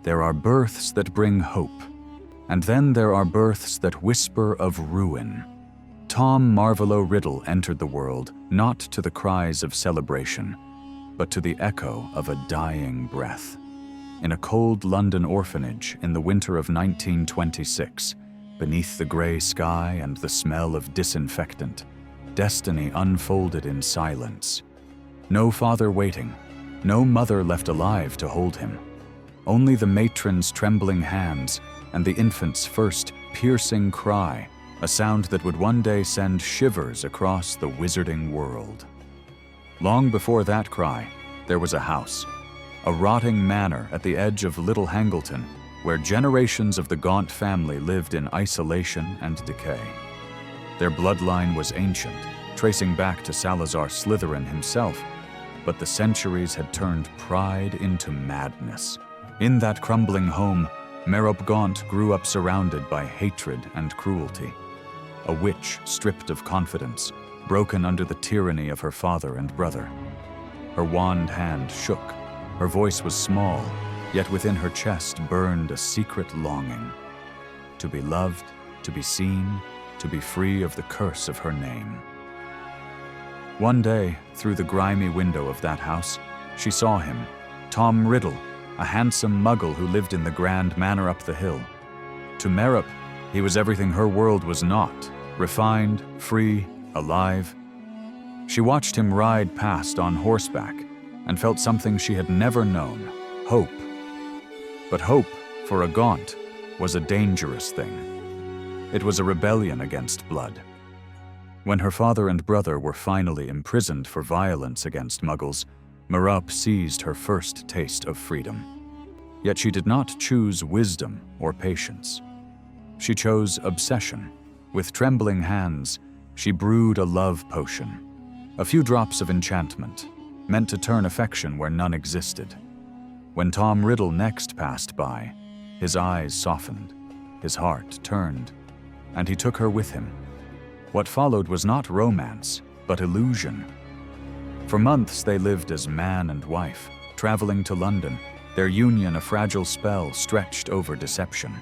There are births that bring hope, and then there are births that whisper of ruin. Tom Marvolo Riddle entered the world not to the cries of celebration, but to the echo of a dying breath. In a cold London orphanage in the winter of 1926, beneath the gray sky and the smell of disinfectant, destiny unfolded in silence. No father waiting, no mother left alive to hold him. Only the matron's trembling hands and the infant's first piercing cry, a sound that would one day send shivers across the wizarding world. Long before that cry, there was a house, a rotting manor at the edge of Little Hangleton, where generations of the Gaunt family lived in isolation and decay. Their bloodline was ancient, tracing back to Salazar Slytherin himself, but the centuries had turned pride into madness. In that crumbling home, Merope Gaunt grew up surrounded by hatred and cruelty. A witch stripped of confidence, broken under the tyranny of her father and brother. Her wand hand shook, her voice was small, yet within her chest burned a secret longing. To be loved, to be seen, to be free of the curse of her name. One day, through the grimy window of that house, she saw him, Tom Riddle, a handsome muggle who lived in the grand manor up the hill. To Merope, he was everything her world was not, refined, free, alive. She watched him ride past on horseback and felt something she had never known, hope. But hope, for a Gaunt, was a dangerous thing. It was a rebellion against blood. When her father and brother were finally imprisoned for violence against muggles, Merope seized her first taste of freedom. Yet she did not choose wisdom or patience. She chose obsession. With trembling hands, she brewed a love potion, a few drops of enchantment, meant to turn affection where none existed. When Tom Riddle next passed by, his eyes softened, his heart turned, and he took her with him. What followed was not romance, but illusion. For months they lived as man and wife, traveling to London, their union a fragile spell stretched over deception.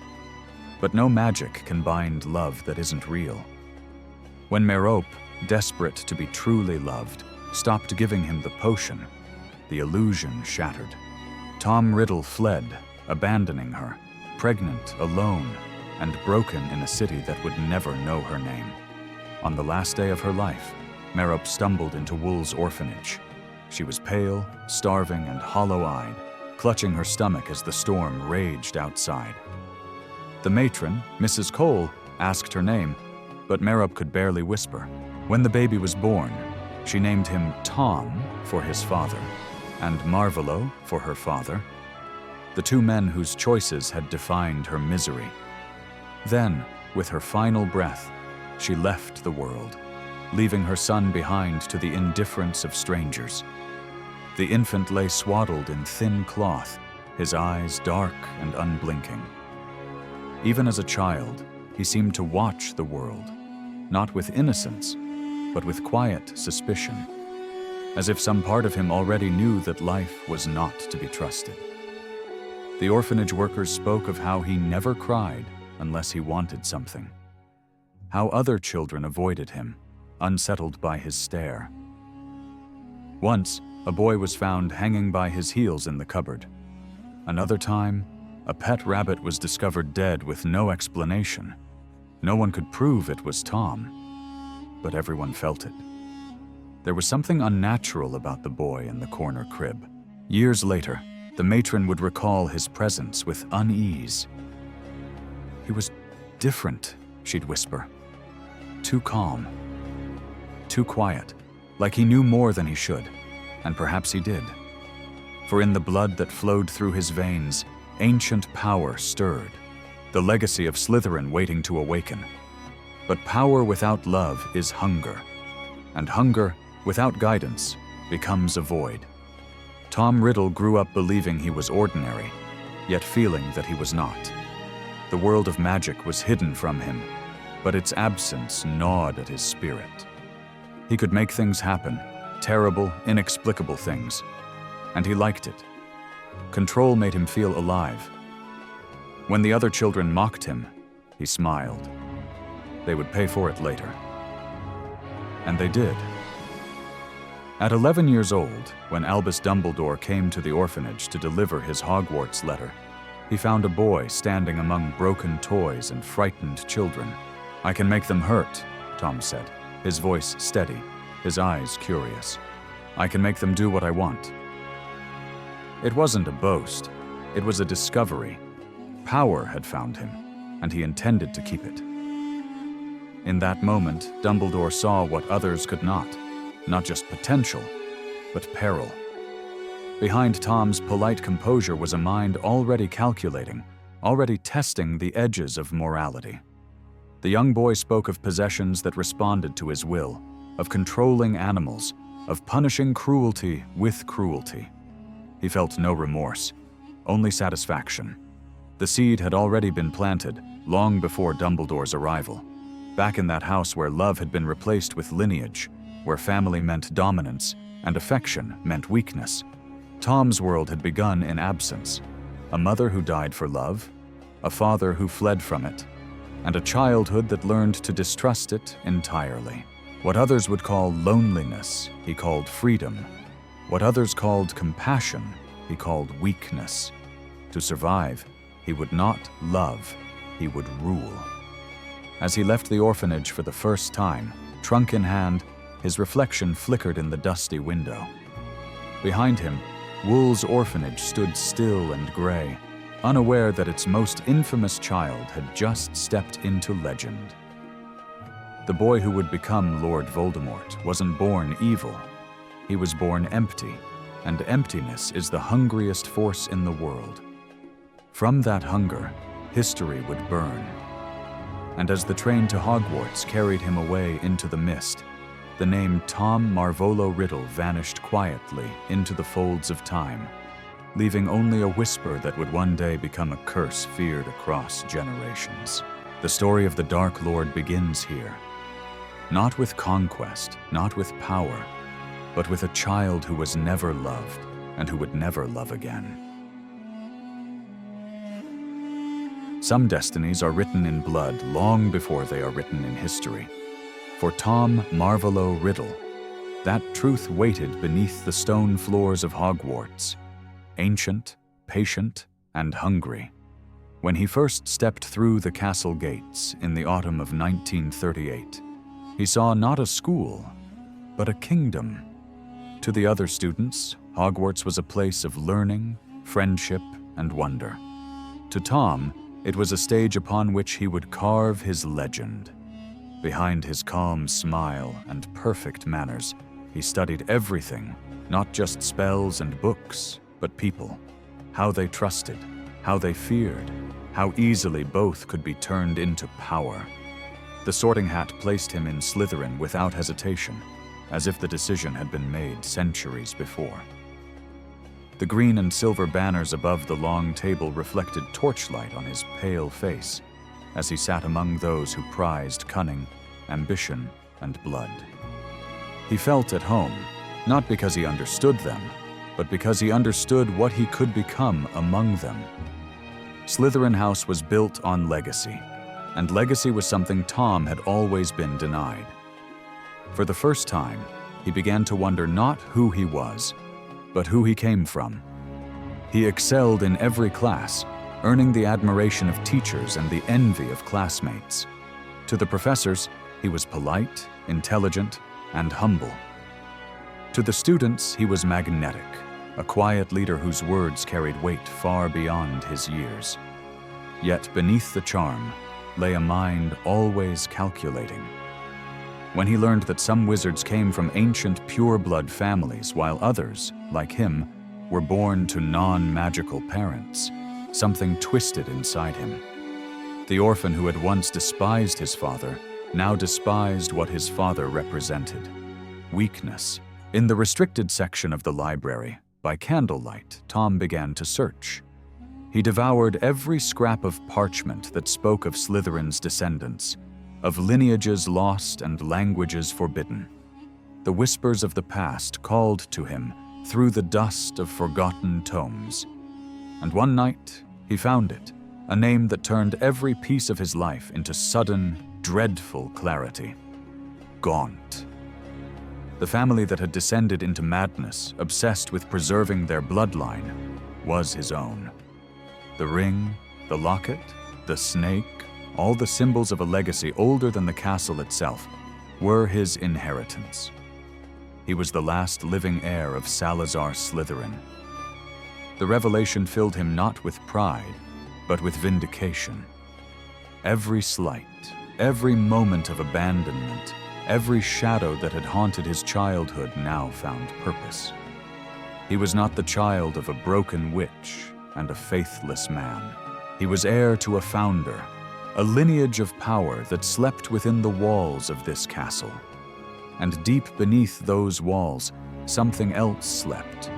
But no magic can bind love that isn't real. When Merope, desperate to be truly loved, stopped giving him the potion, the illusion shattered. Tom Riddle fled, abandoning her, pregnant, alone, and broken in a city that would never know her name. On the last day of her life, Merope stumbled into Wool's orphanage. She was pale, starving, and hollow-eyed, clutching her stomach as the storm raged outside. The matron, Mrs. Cole, asked her name, but Merope could barely whisper. When the baby was born, she named him Tom for his father, and Marvolo for her father, the two men whose choices had defined her misery. Then, with her final breath, she left the world, leaving her son behind to the indifference of strangers. The infant lay swaddled in thin cloth, his eyes dark and unblinking. Even as a child, he seemed to watch the world, not with innocence, but with quiet suspicion, as if some part of him already knew that life was not to be trusted. The orphanage workers spoke of how he never cried unless he wanted something, how other children avoided him, unsettled by his stare. Once, a boy was found hanging by his heels in the cupboard. Another time, a pet rabbit was discovered dead with no explanation. No one could prove it was Tom, but everyone felt it. There was something unnatural about the boy in the corner crib. Years later, the matron would recall his presence with unease. He was different, she'd whisper. Too calm, too quiet, like he knew more than he should, and perhaps he did. For in the blood that flowed through his veins, ancient power stirred, the legacy of Slytherin waiting to awaken. But power without love is hunger, and hunger without guidance becomes a void. Tom Riddle grew up believing he was ordinary, yet feeling that he was not. The world of magic was hidden from him, but its absence gnawed at his spirit. He could make things happen, terrible, inexplicable things, and he liked it. Control made him feel alive, When the other children mocked him, he smiled. They would pay for it later. And they did. At 11 years old, when Albus Dumbledore came to the orphanage to deliver his Hogwarts letter, he found a boy standing among broken toys and frightened children. "I can make them hurt," Tom said, his voice steady, his eyes curious. "I can make them do what I want." It wasn't a boast, it was a discovery. Power had found him, and he intended to keep it. In that moment, Dumbledore saw what others could not just potential, but peril. Behind Tom's polite composure was a mind already calculating, already testing the edges of morality. The young boy spoke of possessions that responded to his will, of controlling animals, of punishing cruelty with cruelty. He felt no remorse, only satisfaction. The seed had already been planted long before Dumbledore's arrival, back in that house where love had been replaced with lineage, where family meant dominance and affection meant weakness. Tom's world had begun in absence, a mother who died for love, a father who fled from it, and a childhood that learned to distrust it entirely. What others would call loneliness, he called freedom. What others called compassion, he called weakness. To survive, he would not love, he would rule. As he left the orphanage for the first time, trunk in hand, his reflection flickered in the dusty window. Behind him, Wool's orphanage stood still and gray, unaware that its most infamous child had just stepped into legend. The boy who would become Lord Voldemort wasn't born evil. He was born empty, and emptiness is the hungriest force in the world. From that hunger, history would burn. And as the train to Hogwarts carried him away into the mist, the name Tom Marvolo Riddle vanished quietly into the folds of time, leaving only a whisper that would one day become a curse feared across generations. The story of the Dark Lord begins here. Not with conquest, not with power, but with a child who was never loved and who would never love again. Some destinies are written in blood long before they are written in history. For Tom Marvolo Riddle, that truth waited beneath the stone floors of Hogwarts, ancient, patient, and hungry. When he first stepped through the castle gates in the autumn of 1938, he saw not a school, but a kingdom. To the other students, Hogwarts was a place of learning, friendship, and wonder. To Tom, it was a stage upon which he would carve his legend. Behind his calm smile and perfect manners, he studied everything, not just spells and books, but people. How they trusted, how they feared, how easily both could be turned into power. The Sorting Hat placed him in Slytherin without hesitation, as if the decision had been made centuries before. The green and silver banners above the long table reflected torchlight on his pale face as he sat among those who prized cunning, ambition, and blood. He felt at home, not because he understood them, but because he understood what he could become among them. Slytherin House was built on legacy, and legacy was something Tom had always been denied. For the first time, he began to wonder not who he was, but who he came from. He excelled in every class, earning the admiration of teachers and the envy of classmates. To the professors, he was polite, intelligent, and humble. To the students, he was magnetic, a quiet leader whose words carried weight far beyond his years. Yet beneath the charm lay a mind always calculating. When he learned that some wizards came from ancient pure-blood families while others, like him, were born to non-magical parents, something twisted inside him. The orphan who had once despised his father now despised what his father represented: weakness. In the restricted section of the library, by candlelight, Tom began to search. He devoured every scrap of parchment that spoke of Slytherin's descendants, of lineages lost and languages forbidden. The whispers of the past called to him through the dust of forgotten tomes. And one night, he found it, a name that turned every piece of his life into sudden, dreadful clarity. Gaunt. The family that had descended into madness, obsessed with preserving their bloodline, was his own. The ring, the locket, the snake, all the symbols of a legacy older than the castle itself, were his inheritance. He was the last living heir of Salazar Slytherin. The revelation filled him not with pride, but with vindication. Every slight, every moment of abandonment, every shadow that had haunted his childhood now found purpose. He was not the child of a broken witch and a faithless man. He was heir to a founder, a lineage of power that slept within the walls of this castle. And deep beneath those walls, something else slept,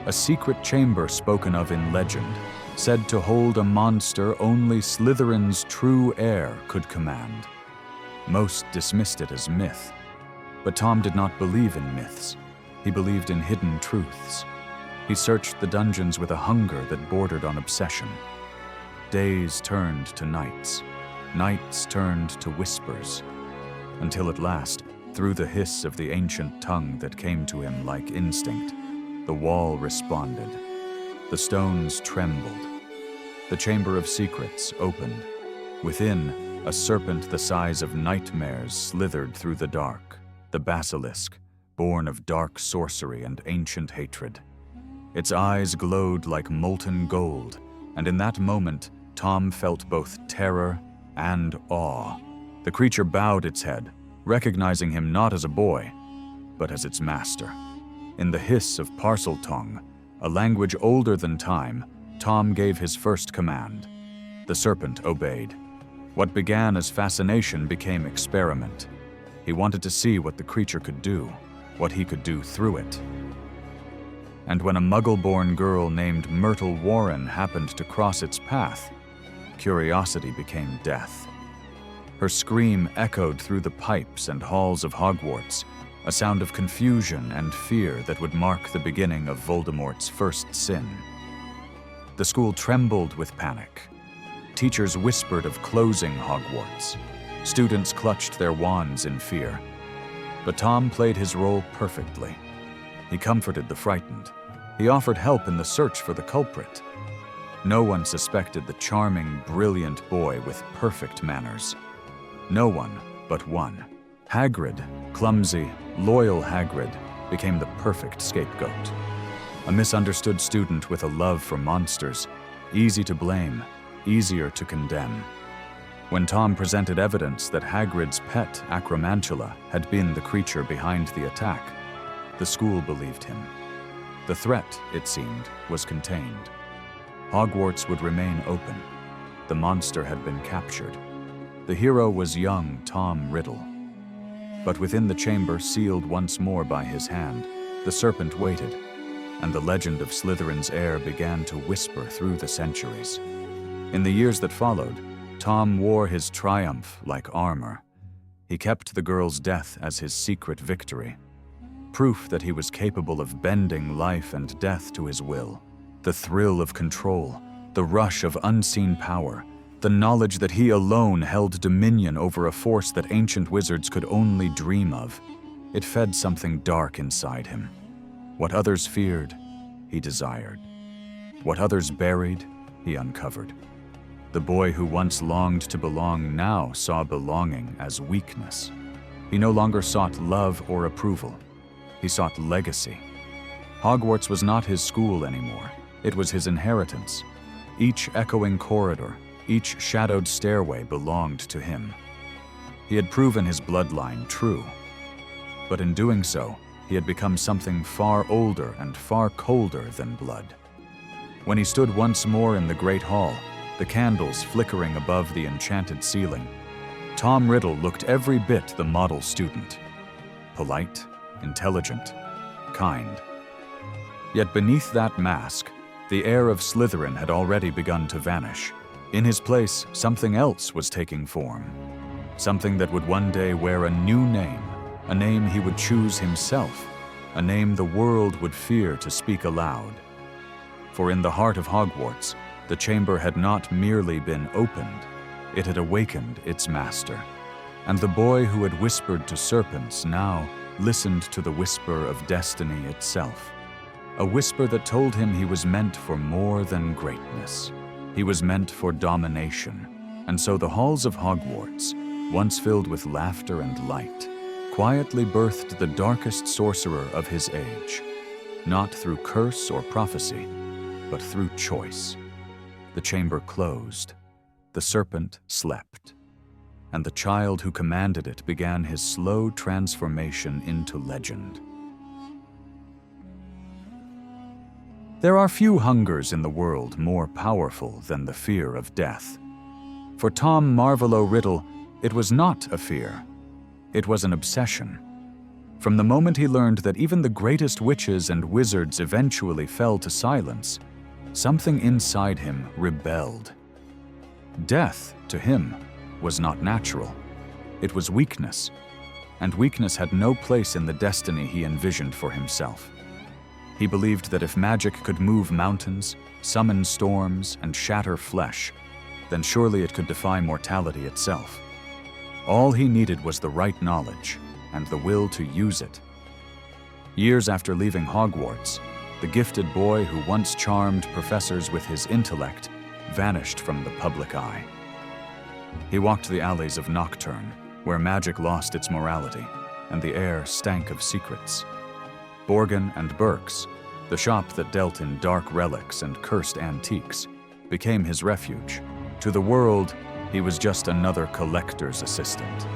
a secret chamber spoken of in legend, said to hold a monster only Slytherin's true heir could command. Most dismissed it as myth, but Tom did not believe in myths. He believed in hidden truths. He searched the dungeons with a hunger that bordered on obsession. Days turned to nights. Nights turned to whispers, until at last, through the hiss of the ancient tongue that came to him like instinct, the wall responded. The stones trembled. The chamber of secrets opened. Within, a serpent the size of nightmares slithered through the dark, the basilisk, born of dark sorcery and ancient hatred. Its eyes glowed like molten gold, and in that moment, Tom felt both terror and awe. The creature bowed its head, recognizing him not as a boy, but as its master. In the hiss of Parseltongue, a language older than time, Tom gave his first command. The serpent obeyed. What began as fascination became experiment. He wanted to see what the creature could do, what he could do through it. And when a Muggle-born girl named Myrtle Warren happened to cross its path, curiosity became death. Her scream echoed through the pipes and halls of Hogwarts, a sound of confusion and fear that would mark the beginning of Voldemort's first sin. The school trembled with panic. Teachers whispered of closing Hogwarts. Students clutched their wands in fear. But Tom played his role perfectly. He comforted the frightened. He offered help in the search for the culprit. No one suspected the charming, brilliant boy with perfect manners. No one but one. Hagrid, clumsy, loyal Hagrid, became the perfect scapegoat. A misunderstood student with a love for monsters, easy to blame, easier to condemn. When Tom presented evidence that Hagrid's pet, Acromantula, had been the creature behind the attack, the school believed him. The threat, it seemed, was contained. Hogwarts would remain open. The monster had been captured. The hero was young Tom Riddle. But within the chamber, sealed once more by his hand, the serpent waited, and the legend of Slytherin's heir began to whisper through the centuries. In the years that followed, Tom wore his triumph like armor. He kept the girl's death as his secret victory, proof that he was capable of bending life and death to his will. The thrill of control, the rush of unseen power, the knowledge that he alone held dominion over a force that ancient wizards could only dream of. It fed something dark inside him. What others feared, he desired. What others buried, he uncovered. The boy who once longed to belong now saw belonging as weakness. He no longer sought love or approval. He sought legacy. Hogwarts was not his school anymore. It was his inheritance. Each echoing corridor, each shadowed stairway belonged to him. He had proven his bloodline true. But in doing so, he had become something far older and far colder than blood. When he stood once more in the Great Hall, the candles flickering above the enchanted ceiling, Tom Riddle looked every bit the model student. Polite, intelligent, kind. Yet beneath that mask, the heir of Slytherin had already begun to vanish. In his place, something else was taking form. Something that would one day wear a new name, a name he would choose himself, a name the world would fear to speak aloud. For in the heart of Hogwarts, The chamber had not merely been opened, it had awakened its master. And the boy who had whispered to serpents now listened to the whisper of destiny itself. A whisper that told him he was meant for more than greatness. He was meant for domination. And so the halls of Hogwarts, once filled with laughter and light, quietly birthed the darkest sorcerer of his age. Not through curse or prophecy, but through choice. The chamber closed. The serpent slept. And the child who commanded it began his slow transformation into legend. There are few hungers in the world more powerful than the fear of death. For Tom Marvolo Riddle, it was not a fear. It was an obsession. From the moment he learned that even the greatest witches and wizards eventually fell to silence, something inside him rebelled. Death, to him, was not natural. It was weakness, and weakness had no place in the destiny he envisioned for himself. He believed that if magic could move mountains, summon storms, and shatter flesh, then surely it could defy mortality itself. All he needed was the right knowledge and the will to use it. Years after leaving Hogwarts, the gifted boy who once charmed professors with his intellect vanished from the public eye. He walked the alleys of Nocturne, where magic lost its morality, and the air stank of secrets. Borgin and Burke's, the shop that dealt in dark relics and cursed antiques, became his refuge. To the world, he was just another collector's assistant.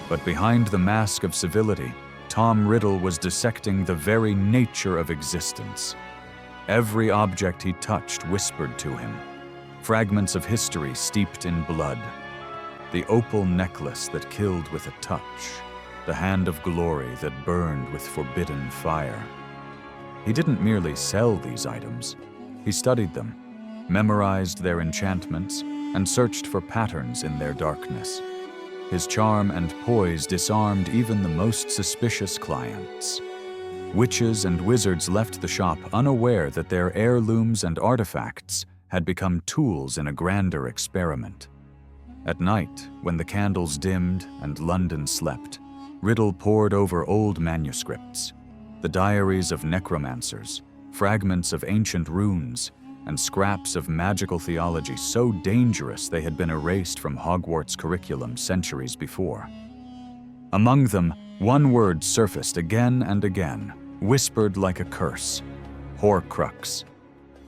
But behind the mask of civility, Tom Riddle was dissecting the very nature of existence. Every object he touched whispered to him, fragments of history steeped in blood. The opal necklace that killed with a touch, the hand of glory that burned with forbidden fire. He didn't merely sell these items. He studied them, memorized their enchantments, and searched for patterns in their darkness. His charm and poise disarmed even the most suspicious clients. Witches and wizards left the shop unaware that their heirlooms and artifacts had become tools in a grander experiment. At night, when the candles dimmed and London slept, Riddle pored over old manuscripts, the diaries of necromancers, fragments of ancient runes, and scraps of magical theology so dangerous they had been erased from Hogwarts' curriculum centuries before. Among them, one word surfaced again and again, whispered like a curse: Horcrux.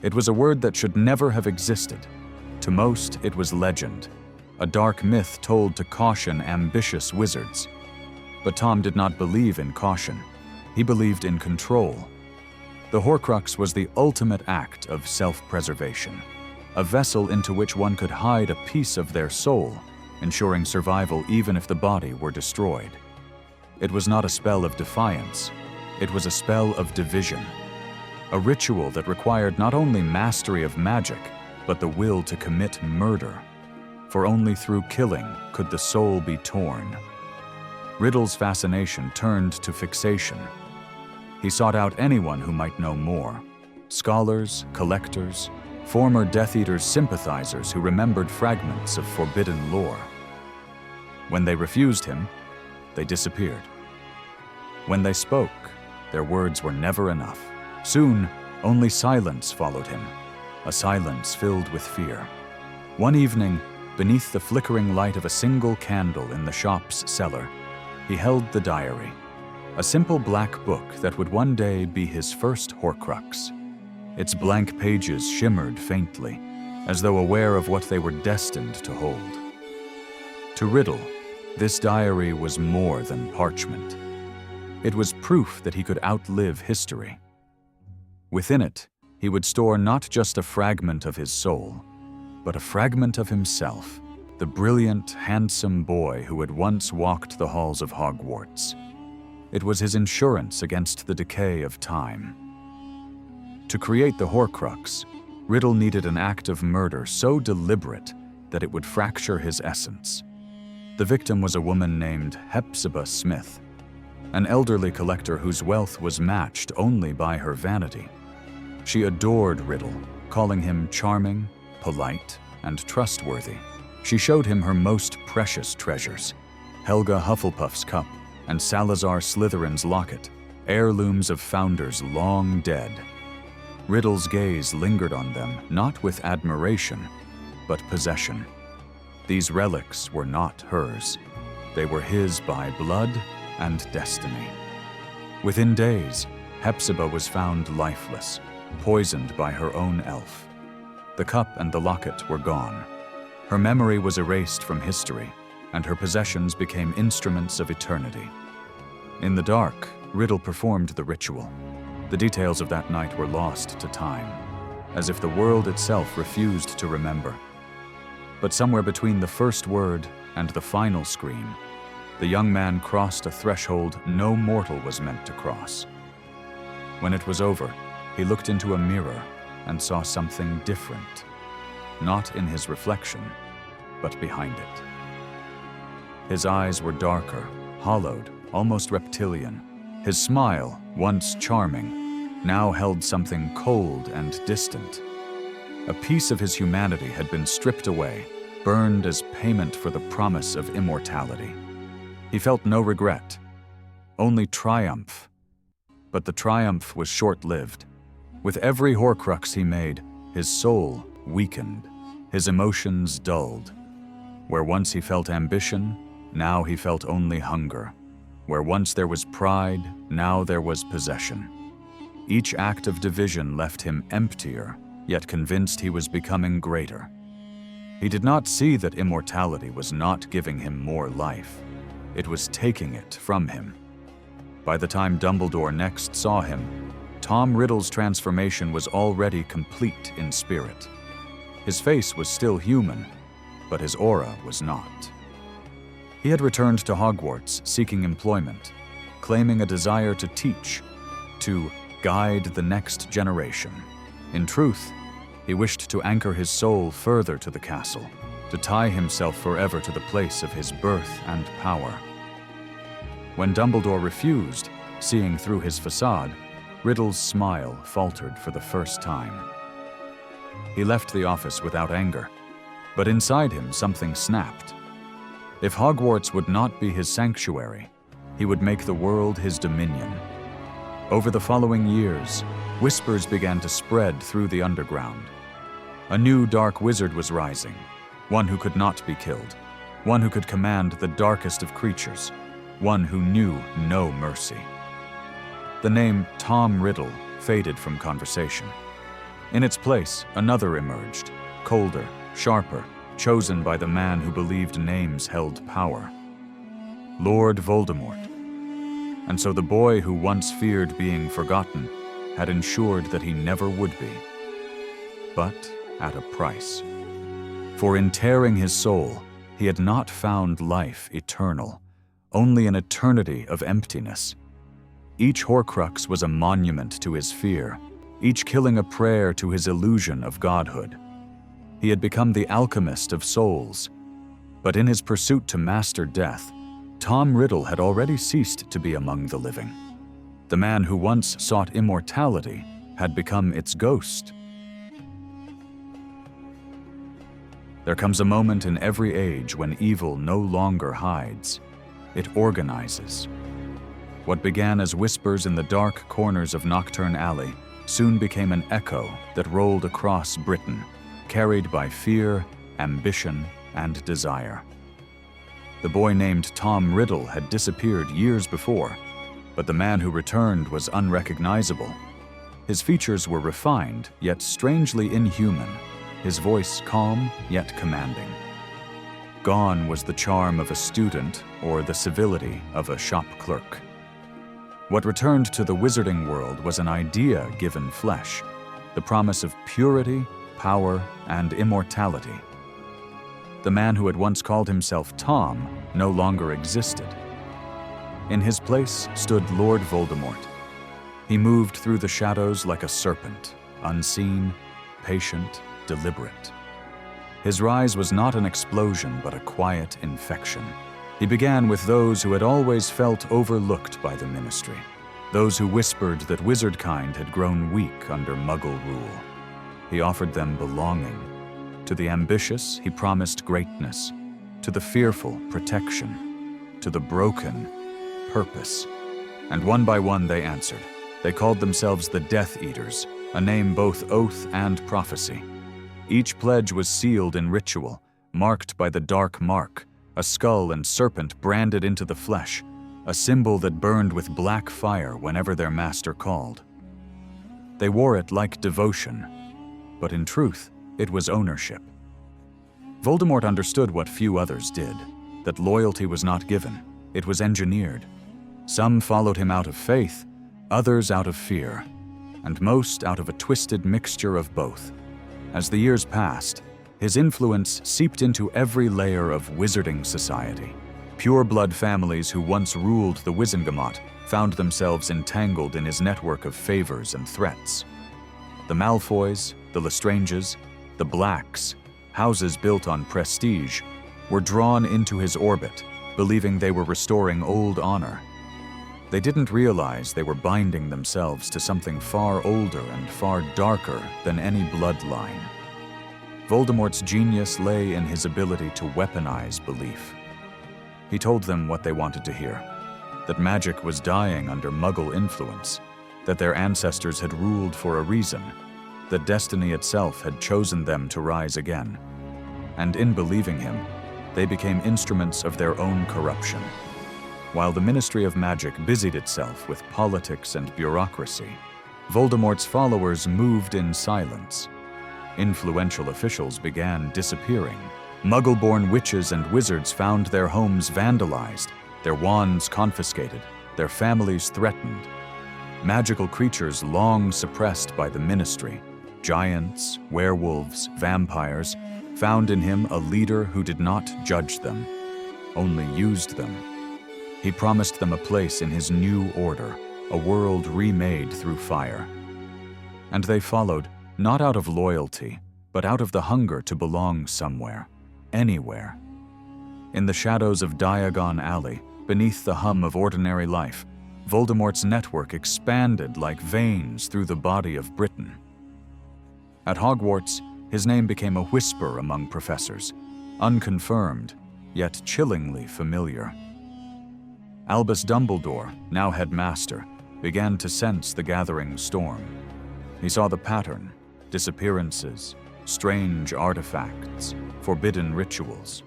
It was a word that should never have existed. To most, it was legend, a dark myth told to caution ambitious wizards. But Tom did not believe in caution. He believed in control. The Horcrux was the ultimate act of self-preservation, a vessel into which one could hide a piece of their soul, ensuring survival even if the body were destroyed. It was not a spell of defiance, it was a spell of division, a ritual that required not only mastery of magic, but the will to commit murder. For only through killing could the soul be torn. Riddle's fascination turned to fixation. He sought out anyone who might know more: scholars, collectors, former Death Eater's sympathizers who remembered fragments of forbidden lore. When they refused him, they disappeared. When they spoke, their words were never enough. Soon, only silence followed him, a silence filled with fear. One evening, beneath the flickering light of a single candle in the shop's cellar, he held the diary, a simple black book that would one day be his first Horcrux. Its blank pages shimmered faintly, as though aware of what they were destined to hold. To Riddle, this diary was more than parchment. It was proof that he could outlive history. Within it, he would store not just a fragment of his soul, but a fragment of himself, the brilliant, handsome boy who had once walked the halls of Hogwarts. It was his insurance against the decay of time. To create the Horcrux, Riddle needed an act of murder so deliberate that it would fracture his essence. The victim was a woman named Hepzibah Smith, an elderly collector whose wealth was matched only by her vanity. She adored Riddle, calling him charming, polite, and trustworthy. She showed him her most precious treasures: Helga Hufflepuff's cup and Salazar Slytherin's locket, heirlooms of founders long dead. Riddle's gaze lingered on them not with admiration, but possession. These relics were not hers. They were his by blood and destiny. Within days, Hepzibah was found lifeless, poisoned by her own elf. The cup and the locket were gone. Her memory was erased from history, and her possessions became instruments of eternity. In the dark, Riddle performed the ritual. The details of that night were lost to time, as if the world itself refused to remember. But somewhere between the first word and the final scream, the young man crossed a threshold no mortal was meant to cross. When it was over, he looked into a mirror and saw something different, not in his reflection, but behind it. His eyes were darker, hollowed, almost reptilian. His smile, once charming, now held something cold and distant. A piece of his humanity had been stripped away, burned as payment for the promise of immortality. He felt no regret, only triumph. But the triumph was short-lived. With every Horcrux he made, his soul weakened, his emotions dulled. Where once he felt ambition, now he felt only hunger. Where once there was pride, now there was possession. Each act of division left him emptier, yet convinced he was becoming greater. He did not see that immortality was not giving him more life. It was taking it from him. By the time Dumbledore next saw him, Tom Riddle's transformation was already complete in spirit. His face was still human, but his aura was not. He had returned to Hogwarts seeking employment, claiming a desire to teach, to guide the next generation. In truth, he wished to anchor his soul further to the castle, to tie himself forever to the place of his birth and power. When Dumbledore refused, seeing through his facade, Riddle's smile faltered for the first time. He left the office without anger, but inside him something snapped. If Hogwarts would not be his sanctuary, he would make the world his dominion. Over the following years, whispers began to spread through the underground. A new dark wizard was rising, one who could not be killed, one who could command the darkest of creatures, one who knew no mercy. The name Tom Riddle faded from conversation. In its place, another emerged, colder, sharper, chosen by the man who believed names held power. Lord Voldemort. And so the boy who once feared being forgotten had ensured that he never would be. But at a price. For in tearing his soul, he had not found life eternal, only an eternity of emptiness. Each Horcrux was a monument to his fear, each killing a prayer to his illusion of godhood. He had become the alchemist of souls, but in his pursuit to master death, Tom Riddle had already ceased to be among the living. The man who once sought immortality had become its ghost. There comes a moment in every age when evil no longer hides. It organizes. What began as whispers in the dark corners of Knockturn Alley soon became an echo that rolled across Britain, carried by fear, ambition, and desire. The boy named Tom Riddle had disappeared years before, but the man who returned was unrecognizable. His features were refined, yet strangely inhuman, his voice calm, yet commanding. Gone was the charm of a student or the civility of a shop clerk. What returned to the wizarding world was an idea given flesh, the promise of purity, power, and immortality. The man who had once called himself Tom no longer existed. In his place stood Lord Voldemort. He moved through the shadows like a serpent, unseen, patient, deliberate. His rise was not an explosion, but a quiet infection. He began with those who had always felt overlooked by the ministry, those who whispered that wizardkind had grown weak under Muggle rule. He offered them belonging, To the ambitious, he promised greatness. To the fearful, protection. To the broken, purpose. And one by one they answered. They called themselves the Death Eaters, a name both oath and prophecy. Each pledge was sealed in ritual, marked by the dark mark, a skull and serpent branded into the flesh, a symbol that burned with black fire whenever their master called. They wore it like devotion, but in truth, it was ownership. Voldemort understood what few others did, that loyalty was not given, it was engineered. Some followed him out of faith, others out of fear, and most out of a twisted mixture of both. As the years passed, his influence seeped into every layer of wizarding society. Pure-blood families who once ruled the Wizengamot found themselves entangled in his network of favors and threats. The Malfoys, the Lestranges, the Blacks, houses built on prestige, were drawn into his orbit, believing they were restoring old honor. They didn't realize they were binding themselves to something far older and far darker than any bloodline. Voldemort's genius lay in his ability to weaponize belief. He told them what they wanted to hear, that magic was dying under Muggle influence, that their ancestors had ruled for a reason, that destiny itself had chosen them to rise again. And in believing him, they became instruments of their own corruption. While the Ministry of Magic busied itself with politics and bureaucracy, Voldemort's followers moved in silence. Influential officials began disappearing. Muggle-born witches and wizards found their homes vandalized, their wands confiscated, their families threatened. Magical creatures long suppressed by the Ministry, giants, werewolves, vampires, found in him a leader who did not judge them, only used them. He promised them a place in his new order, a world remade through fire. And they followed, not out of loyalty, but out of the hunger to belong somewhere, anywhere. In the shadows of Diagon Alley, beneath the hum of ordinary life, Voldemort's network expanded like veins through the body of Britain. At Hogwarts, his name became a whisper among professors, unconfirmed, yet chillingly familiar. Albus Dumbledore, now headmaster, began to sense the gathering storm. He saw the pattern, disappearances, strange artifacts, forbidden rituals.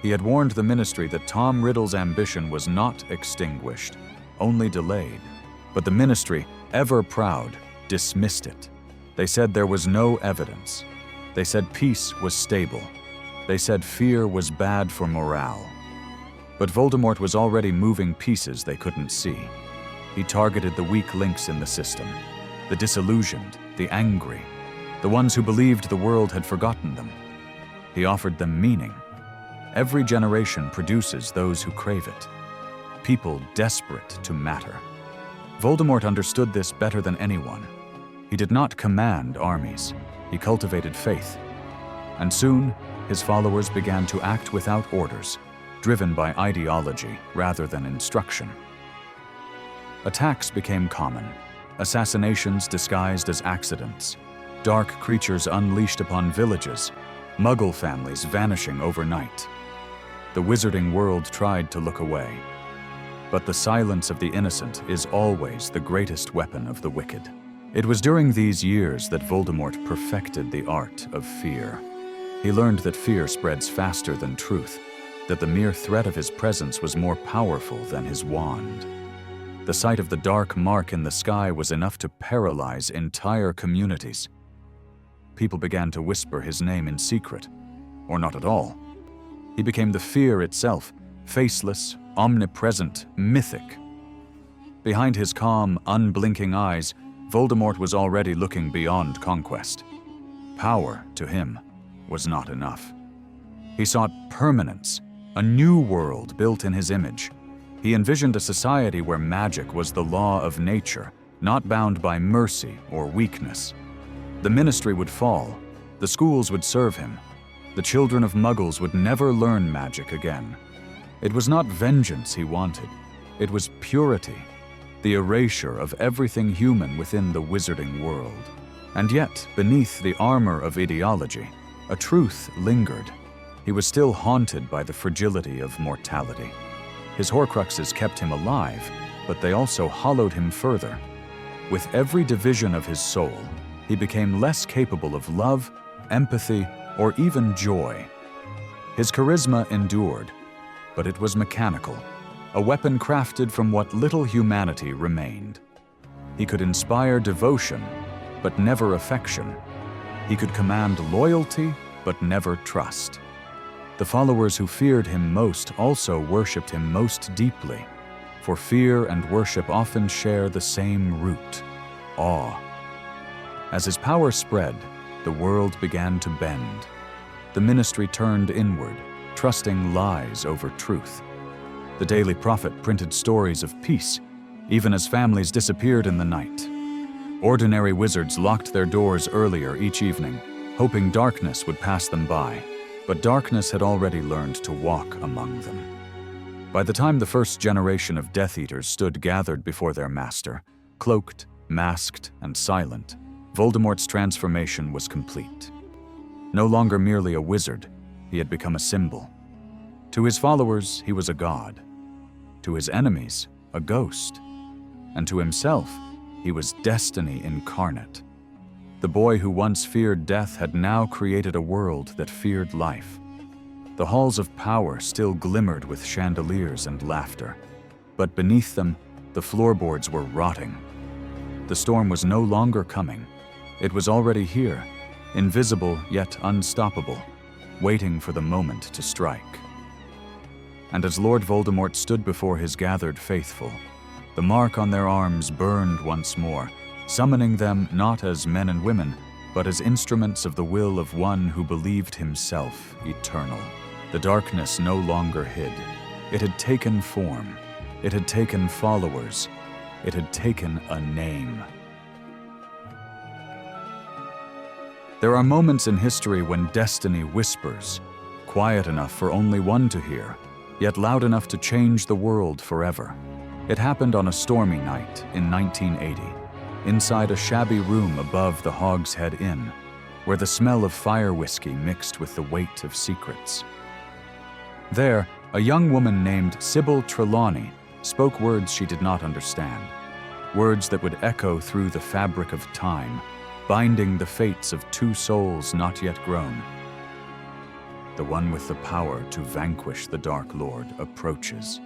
He had warned the Ministry that Tom Riddle's ambition was not extinguished, only delayed. But the Ministry, ever proud, dismissed it. They said there was no evidence. They said peace was stable. They said fear was bad for morale. But Voldemort was already moving pieces they couldn't see. He targeted the weak links in the system, the disillusioned, the angry, the ones who believed the world had forgotten them. He offered them meaning. Every generation produces those who crave it, people desperate to matter. Voldemort understood this better than anyone. He did not command armies. He cultivated faith. And soon, his followers began to act without orders, driven by ideology rather than instruction. Attacks became common, assassinations disguised as accidents, dark creatures unleashed upon villages, Muggle families vanishing overnight. The wizarding world tried to look away. But the silence of the innocent is always the greatest weapon of the wicked. It was during these years that Voldemort perfected the art of fear. He learned that fear spreads faster than truth, that the mere threat of his presence was more powerful than his wand. The sight of the dark mark in the sky was enough to paralyze entire communities. People began to whisper his name in secret, or not at all. He became the fear itself, faceless, omnipresent, mythic. Behind his calm, unblinking eyes, Voldemort was already looking beyond conquest. Power, to him, was not enough. He sought permanence, a new world built in his image. He envisioned a society where magic was the law of nature, not bound by mercy or weakness. The Ministry would fall, the schools would serve him, the children of Muggles would never learn magic again. It was not vengeance he wanted, it was purity, the erasure of everything human within the wizarding world. And yet, beneath the armor of ideology, A truth lingered. He was still haunted by the fragility of mortality. His Horcruxes kept him alive, but they also hollowed him further. With every division of his soul, he became less capable of love, empathy, or even joy. His charisma endured, but it was mechanical, a weapon crafted from what little humanity remained. He could inspire devotion, but never affection. He could command loyalty, but never trust. The followers who feared him most also worshipped him most deeply, for fear and worship often share the same root: awe. As his power spread, the world began to bend. The ministry turned inward, trusting lies over truth. The Daily Prophet printed stories of peace, even as families disappeared in the night. Ordinary wizards locked their doors earlier each evening, hoping darkness would pass them by, but darkness had already learned to walk among them. By the time the first generation of Death Eaters stood gathered before their master, cloaked, masked, and silent, Voldemort's transformation was complete. No longer merely a wizard, he had become a symbol. To his followers, he was a god. To his enemies, a ghost. And to himself, he was destiny incarnate. The boy who once feared death had now created a world that feared life. The halls of power still glimmered with chandeliers and laughter, but beneath them, the floorboards were rotting. The storm was no longer coming. It was already here, invisible yet unstoppable, waiting for the moment to strike. And as Lord Voldemort stood before his gathered faithful, the mark on their arms burned once more, summoning them not as men and women, but as instruments of the will of one who believed himself eternal. The darkness no longer hid. It had taken form. It had taken followers. It had taken a name. There are moments in history when destiny whispers, quiet enough for only one to hear, yet loud enough to change the world forever. It happened on a stormy night in 1980. Inside a shabby room above the Hog's Head Inn, where the smell of fire whiskey mixed with the weight of secrets. There, a young woman named Sybil Trelawney spoke words she did not understand, words that would echo through the fabric of time, binding the fates of two souls not yet grown. The one with the power to vanquish the Dark Lord approaches.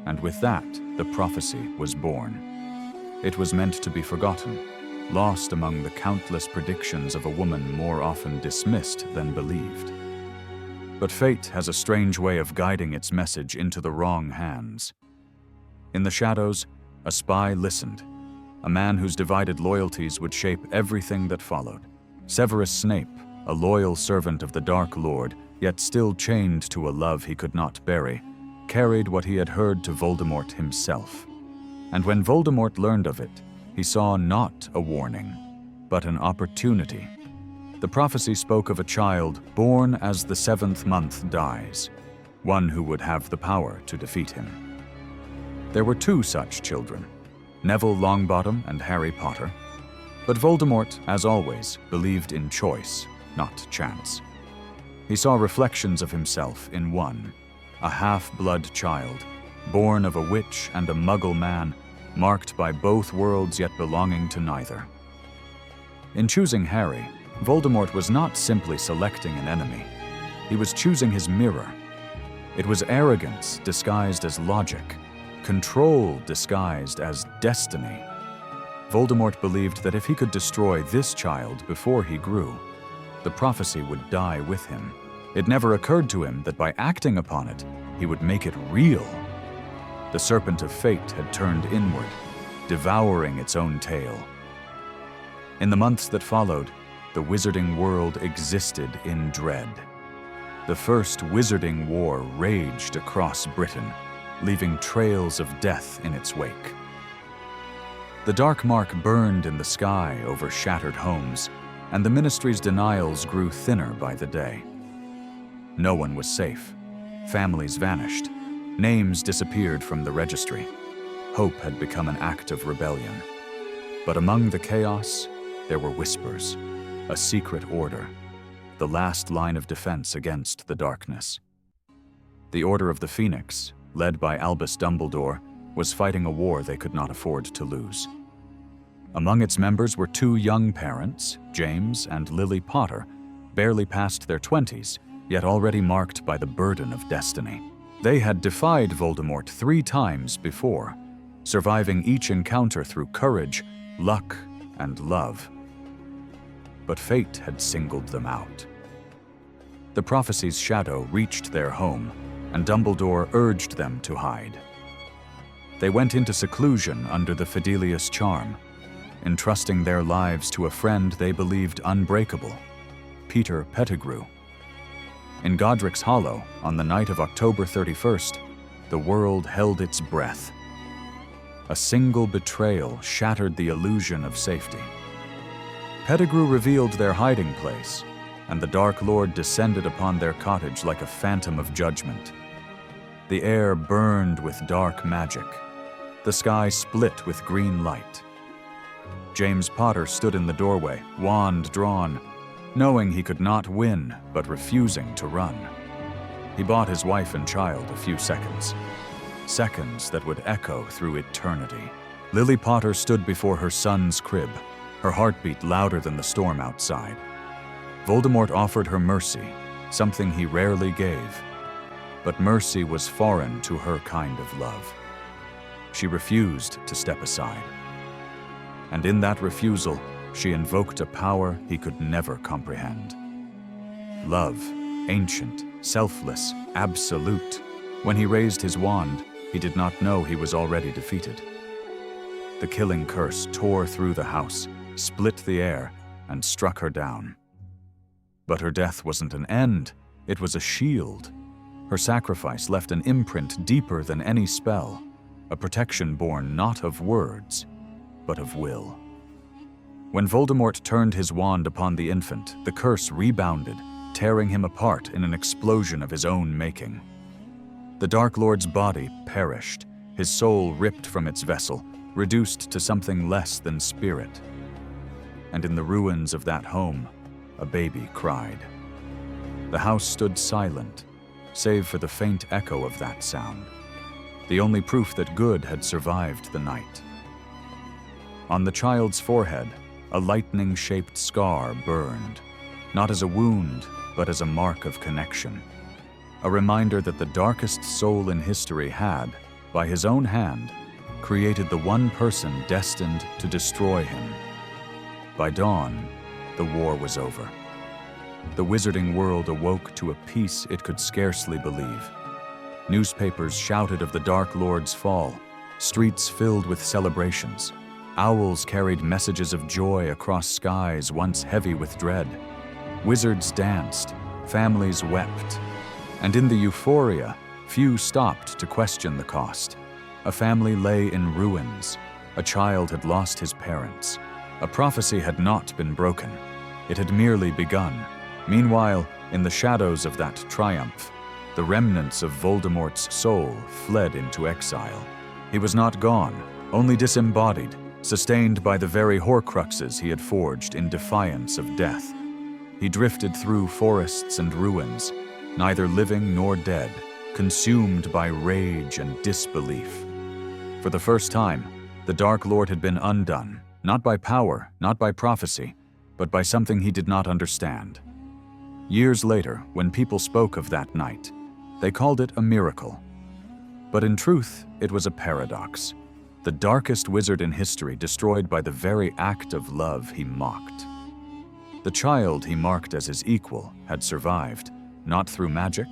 And with that, the prophecy was born. It was meant to be forgotten, lost among the countless predictions of a woman more often dismissed than believed. But fate has a strange way of guiding its message into the wrong hands. In the shadows, a spy listened, a man whose divided loyalties would shape everything that followed. Severus Snape, a loyal servant of the Dark Lord, yet still chained to a love he could not bury, carried what he had heard to Voldemort himself. And when Voldemort learned of it, he saw not a warning, but an opportunity. The prophecy spoke of a child born as the 7th month dies, one who would have the power to defeat him. There were two such children, Neville Longbottom and Harry Potter. But Voldemort, as always, believed in choice, not chance. He saw reflections of himself in one, a half-blood child, born of a witch and a muggle man, marked by both worlds yet belonging to neither. In choosing Harry, Voldemort was not simply selecting an enemy. He was choosing his mirror. It was arrogance disguised as logic, control disguised as destiny. Voldemort believed that if he could destroy this child before he grew, the prophecy would die with him. It never occurred to him that by acting upon it, he would make it real. The serpent of fate had turned inward, devouring its own tail. In the months that followed, the wizarding world existed in dread. The first wizarding war raged across Britain, leaving trails of death in its wake. The dark mark burned in the sky over shattered homes, and the ministry's denials grew thinner by the day. No one was safe. Families vanished. Names disappeared from the registry. Hope had become an act of rebellion. But among the chaos, there were whispers, a secret order, the last line of defense against the darkness. The Order of the Phoenix, led by Albus Dumbledore, was fighting a war they could not afford to lose. Among its members were two young parents, James and Lily Potter, barely past their 20s, yet already marked by the burden of destiny. They had defied Voldemort 3 times before, surviving each encounter through courage, luck, and love. But fate had singled them out. The prophecy's shadow reached their home, and Dumbledore urged them to hide. They went into seclusion under the Fidelius charm, entrusting their lives to a friend they believed unbreakable, Peter Pettigrew. In Godric's Hollow, on the night of October 31st, the world held its breath. A single betrayal shattered the illusion of safety. Pettigrew revealed their hiding place, and the Dark Lord descended upon their cottage like a phantom of judgment. The air burned with dark magic. The sky split with green light. James Potter stood in the doorway, wand drawn, knowing he could not win, but refusing to run. He bought his wife and child a few seconds. Seconds that would echo through eternity. Lily Potter stood before her son's crib, her heartbeat louder than the storm outside. Voldemort offered her mercy, something he rarely gave. But mercy was foreign to her kind of love. She refused to step aside. And in that refusal, she invoked a power he could never comprehend. Love, ancient, selfless, absolute. When he raised his wand, he did not know he was already defeated. The killing curse tore through the house, split the air, and struck her down. But her death wasn't an end, it was a shield. Her sacrifice left an imprint deeper than any spell, a protection born not of words, but of will. When Voldemort turned his wand upon the infant, the curse rebounded, tearing him apart in an explosion of his own making. The Dark Lord's body perished, his soul ripped from its vessel, reduced to something less than spirit. And in the ruins of that home, a baby cried. The house stood silent, save for the faint echo of that sound, the only proof that good had survived the night. On the child's forehead, a lightning-shaped scar burned, not as a wound, but as a mark of connection. A reminder that the darkest soul in history had, by his own hand, created the one person destined to destroy him. By dawn, the war was over. The wizarding world awoke to a peace it could scarcely believe. Newspapers shouted of the Dark Lord's fall, streets filled with celebrations. Owls carried messages of joy across skies once heavy with dread. Wizards danced, families wept, and in the euphoria, few stopped to question the cost. A family lay in ruins. A child had lost his parents. A prophecy had not been broken. It had merely begun. Meanwhile, in the shadows of that triumph, the remnants of Voldemort's soul fled into exile. He was not gone, only disembodied, sustained by the very Horcruxes he had forged in defiance of death. He drifted through forests and ruins, neither living nor dead, consumed by rage and disbelief. For the first time, the Dark Lord had been undone, not by power, not by prophecy, but by something he did not understand. Years later, when people spoke of that night, they called it a miracle. But in truth, it was a paradox. The darkest wizard in history destroyed by the very act of love he mocked. The child he marked as his equal had survived, not through magic,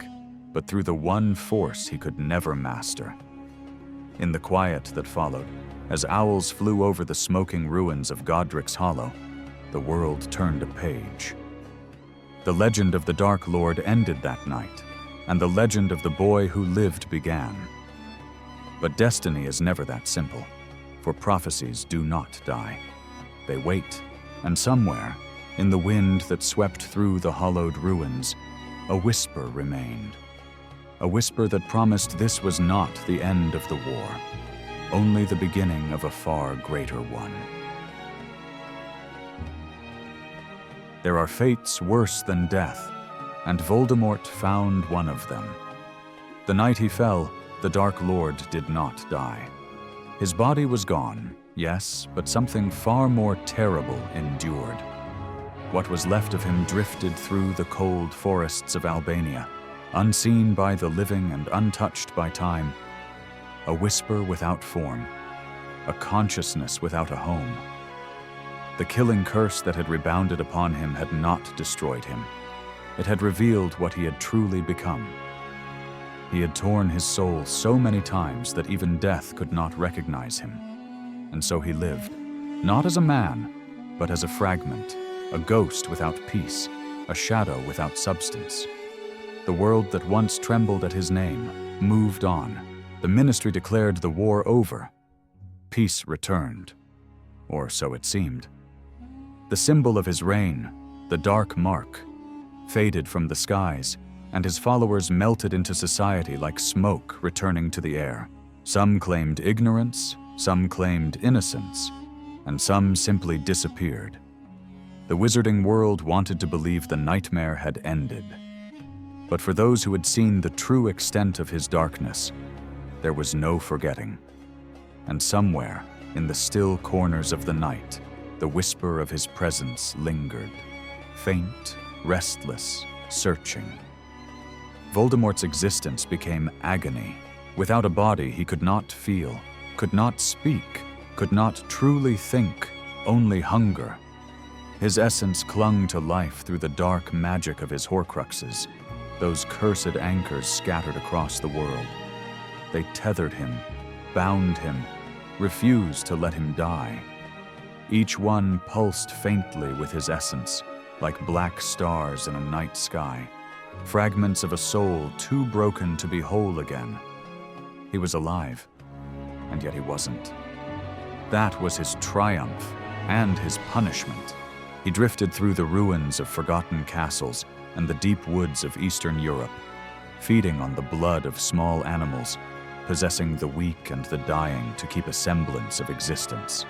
but through the one force he could never master. In the quiet that followed, as owls flew over the smoking ruins of Godric's Hollow, the world turned a page. The legend of the Dark Lord ended that night, and the legend of the boy who lived began. But destiny is never that simple, for prophecies do not die. They wait, and somewhere, in the wind that swept through the hollowed ruins, a whisper remained. A whisper that promised this was not the end of the war, only the beginning of a far greater one. There are fates worse than death, and Voldemort found one of them. The night he fell, the Dark Lord did not die. His body was gone, yes, but something far more terrible endured. What was left of him drifted through the cold forests of Albania, unseen by the living and untouched by time. A whisper without form, a consciousness without a home. The killing curse that had rebounded upon him had not destroyed him. It had revealed what he had truly become. He had torn his soul so many times that even death could not recognize him. And so he lived, not as a man, but as a fragment, a ghost without peace, a shadow without substance. The world that once trembled at his name moved on. The ministry declared the war over. Peace returned, or so it seemed. The symbol of his reign, the dark mark, faded from the skies, and his followers melted into society like smoke returning to the air. Some claimed ignorance, some claimed innocence, and some simply disappeared. The wizarding world wanted to believe the nightmare had ended. But for those who had seen the true extent of his darkness, there was no forgetting. And somewhere, in the still corners of the night, the whisper of his presence lingered, faint, restless, searching. Voldemort's existence became agony. Without a body, he could not feel, could not speak, could not truly think, only hunger. His essence clung to life through the dark magic of his Horcruxes, those cursed anchors scattered across the world. They tethered him, bound him, refused to let him die. Each one pulsed faintly with his essence, like black stars in a night sky, fragments of a soul too broken to be whole again. He was alive, and yet he wasn't. That was his triumph and his punishment. He drifted through the ruins of forgotten castles and the deep woods of Eastern Europe, feeding on the blood of small animals, possessing the weak and the dying to keep a semblance of existence.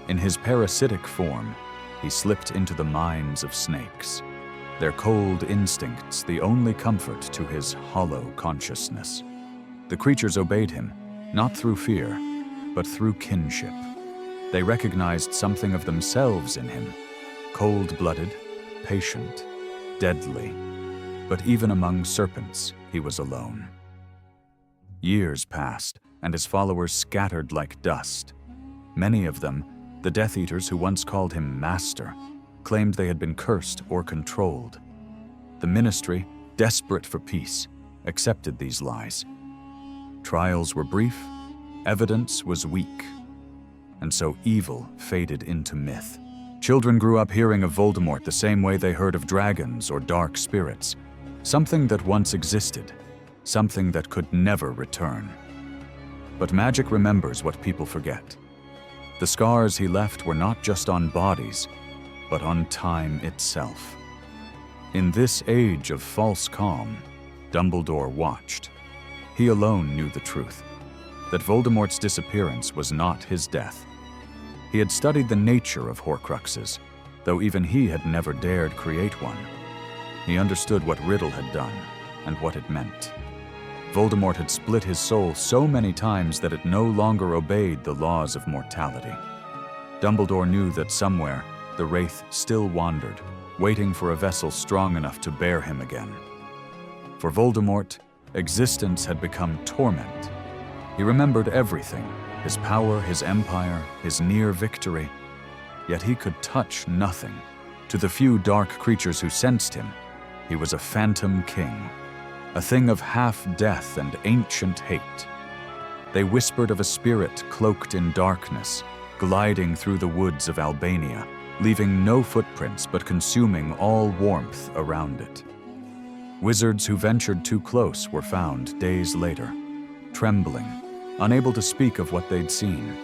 In his parasitic form, he slipped into the minds of snakes, their cold instincts the only comfort to his hollow consciousness. The creatures obeyed him, not through fear, but through kinship. They recognized something of themselves in him, cold-blooded, patient, deadly. But even among serpents, he was alone. Years passed, and his followers scattered like dust. Many of them, the Death Eaters who once called him Master, claimed they had been cursed or controlled. The ministry, desperate for peace, accepted these lies. Trials were brief, evidence was weak, and so evil faded into myth. Children grew up hearing of Voldemort the same way they heard of dragons or dark spirits, something that once existed, something that could never return. But magic remembers what people forget. The scars he left were not just on bodies, but on time itself. In this age of false calm, Dumbledore watched. He alone knew the truth, that Voldemort's disappearance was not his death. He had studied the nature of Horcruxes, though even he had never dared create one. He understood what Riddle had done and what it meant. Voldemort had split his soul so many times that it no longer obeyed the laws of mortality. Dumbledore knew that somewhere the Wraith still wandered, waiting for a vessel strong enough to bear him again. For Voldemort, existence had become torment. He remembered everything, his power, his empire, his near victory. Yet he could touch nothing. To the few dark creatures who sensed him, he was a phantom king, a thing of half-death and ancient hate. They whispered of a spirit cloaked in darkness, gliding through the woods of Albania, leaving no footprints but consuming all warmth around it. Wizards who ventured too close were found days later, trembling, unable to speak of what they'd seen.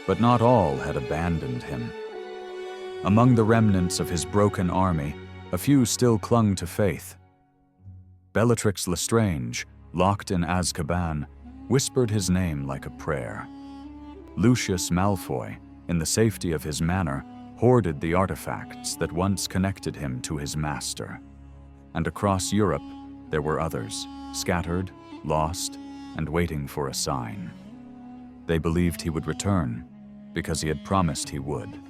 But not all had abandoned him. Among the remnants of his broken army, a few still clung to faith. Bellatrix Lestrange, locked in Azkaban, whispered his name like a prayer. Lucius Malfoy, in the safety of his manor, hoarded the artifacts that once connected him to his master. And across Europe, there were others, scattered, lost, and waiting for a sign. They believed he would return, because he had promised he would.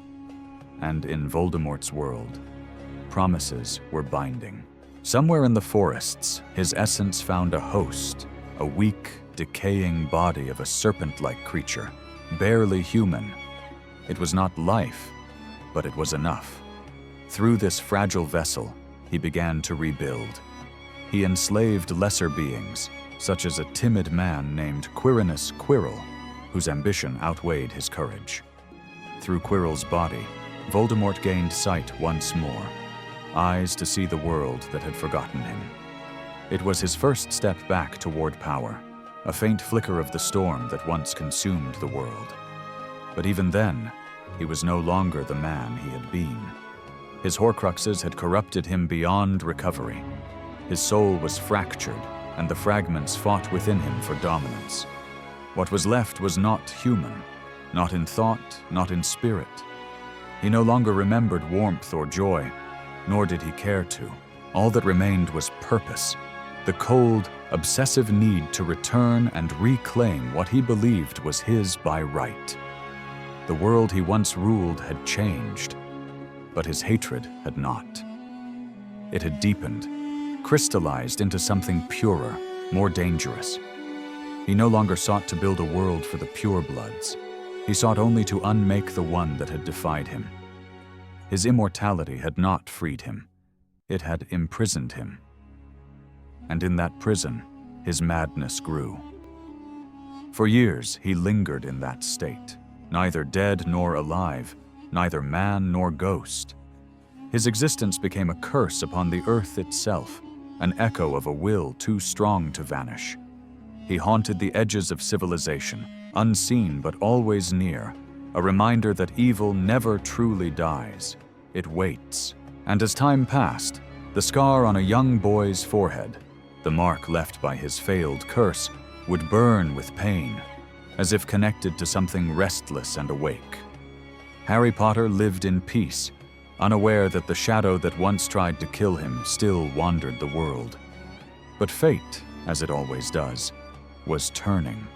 And in Voldemort's world, promises were binding. Somewhere in the forests, his essence found a host, a weak, decaying body of a serpent-like creature, barely human. It was not life, but it was enough. Through this fragile vessel, he began to rebuild. He enslaved lesser beings, such as a timid man named Quirinus Quirrell, whose ambition outweighed his courage. Through Quirrell's body, Voldemort gained sight once more, eyes to see the world that had forgotten him. It was his first step back toward power, a faint flicker of the storm that once consumed the world. But even then, he was no longer the man he had been. His Horcruxes had corrupted him beyond recovery. His soul was fractured, and the fragments fought within him for dominance. What was left was not human, not in thought, not in spirit. He no longer remembered warmth or joy, nor did he care to. All that remained was purpose, the cold, obsessive need to return and reclaim what he believed was his by right. The world he once ruled had changed, but his hatred had not. It had deepened, crystallized into something purer, more dangerous. He no longer sought to build a world for the purebloods. He sought only to unmake the one that had defied him. His immortality had not freed him. It had imprisoned him. And in that prison, his madness grew. For years, he lingered in that state, neither dead nor alive, neither man nor ghost. His existence became a curse upon the earth itself, an echo of a will too strong to vanish. He haunted the edges of civilization, unseen but always near, a reminder that evil never truly dies. It waits. And as time passed, the scar on a young boy's forehead, the mark left by his failed curse, would burn with pain, as if connected to something restless and awake. Harry Potter lived in peace, unaware that the shadow that once tried to kill him still wandered the world. But fate, as it always does, was turning.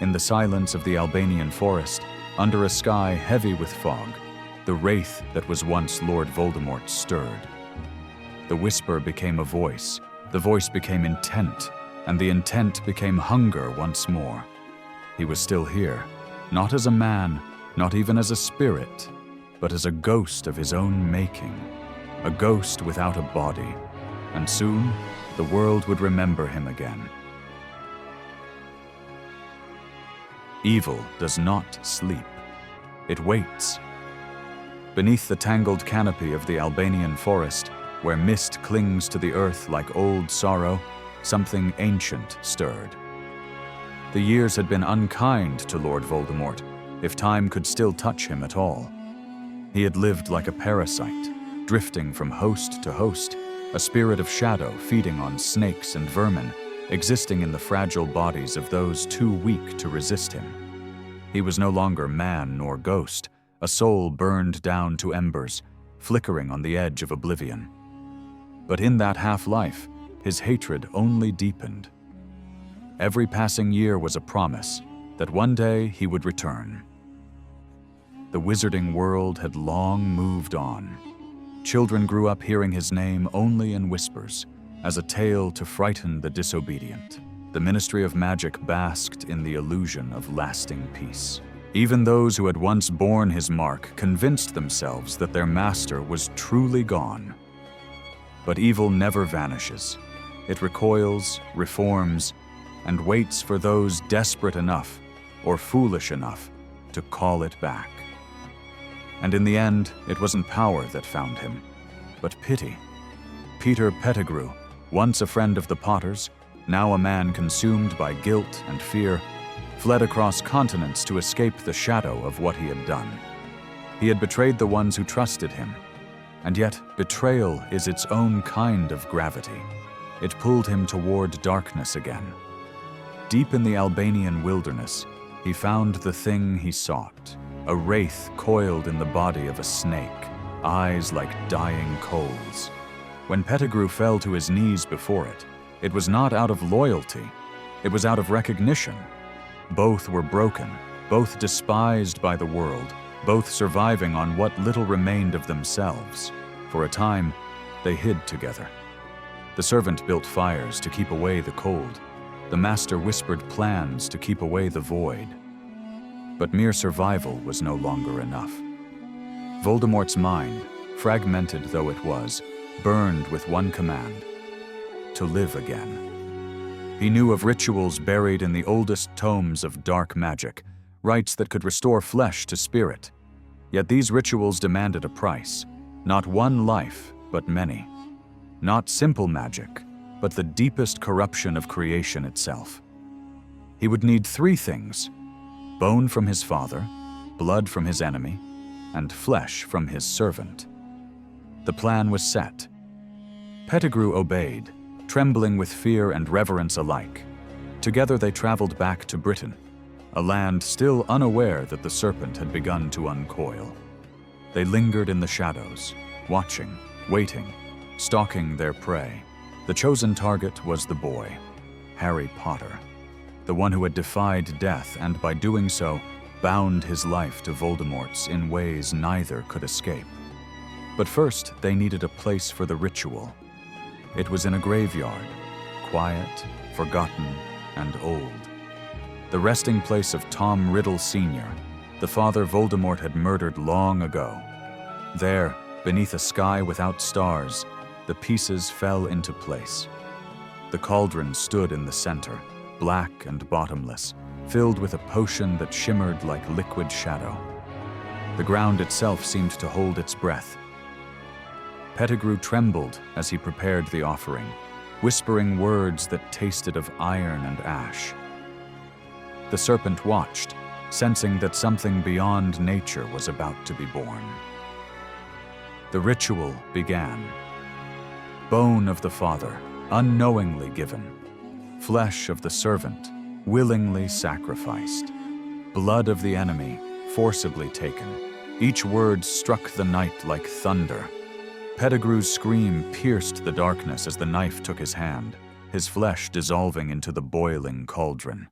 In the silence of the Albanian forest, under a sky heavy with fog, the wraith that was once Lord Voldemort stirred. The whisper became a voice, the voice became intent, and the intent became hunger once more. He was still here, not as a man, not even as a spirit, but as a ghost of his own making, a ghost without a body, and soon the world would remember him again. Evil does not sleep. It waits. Beneath the tangled canopy of the Albanian forest, where mist clings to the earth like old sorrow, something ancient stirred. The years had been unkind to Lord Voldemort, if time could still touch him at all. He had lived like a parasite, drifting from host to host, a spirit of shadow feeding on snakes and vermin, existing in the fragile bodies of those too weak to resist him. He was no longer man nor ghost, a soul burned down to embers, flickering on the edge of oblivion. But in that half-life, his hatred only deepened. Every passing year was a promise that one day he would return. The wizarding world had long moved on. Children grew up hearing his name only in whispers, as a tale to frighten the disobedient. The Ministry of Magic basked in the illusion of lasting peace. Even those who had once borne his mark convinced themselves that their master was truly gone. But evil never vanishes. It recoils, reforms, and waits for those desperate enough or foolish enough to call it back. And in the end, it wasn't power that found him, but pity. Peter Pettigrew, once a friend of the Potters, now a man consumed by guilt and fear, fled across continents to escape the shadow of what he had done. He had betrayed the ones who trusted him, and yet betrayal is its own kind of gravity. It pulled him toward darkness again. Deep in the Albanian wilderness, he found the thing he sought, a wraith coiled in the body of a snake, eyes like dying coals. When Pettigrew fell to his knees before it, it was not out of loyalty, it was out of recognition. Both were broken, both despised by the world, both surviving on what little remained of themselves. For a time, they hid together. The servant built fires to keep away the cold. The master whispered plans to keep away the void. But mere survival was no longer enough. Voldemort's mind, fragmented though it was, burned with one command: to live again. He knew of rituals buried in the oldest tomes of dark magic, rites that could restore flesh to spirit. Yet these rituals demanded a price, not one life, but many. Not simple magic, but the deepest corruption of creation itself. He would need 3 things: bone from his father, blood from his enemy, and flesh from his servant. The plan was set. Pettigrew obeyed, trembling with fear and reverence alike. Together they traveled back to Britain, a land still unaware that the serpent had begun to uncoil. They lingered in the shadows, watching, waiting, stalking their prey. The chosen target was the boy, Harry Potter, the one who had defied death and by doing so, bound his life to Voldemort's in ways neither could escape. But first, they needed a place for the ritual. It was in a graveyard, quiet, forgotten, and old. The resting place of Tom Riddle Sr., the father Voldemort had murdered long ago. There, beneath a sky without stars, the pieces fell into place. The cauldron stood in the center, black and bottomless, filled with a potion that shimmered like liquid shadow. The ground itself seemed to hold its breath. Pettigrew trembled as he prepared the offering, whispering words that tasted of iron and ash. The serpent watched, sensing that something beyond nature was about to be born. The ritual began. Bone of the father, unknowingly given. Flesh of the servant, willingly sacrificed. Blood of the enemy, forcibly taken. Each word struck the night like thunder. Pettigrew's scream pierced the darkness as the knife took his hand, his flesh dissolving into the boiling cauldron.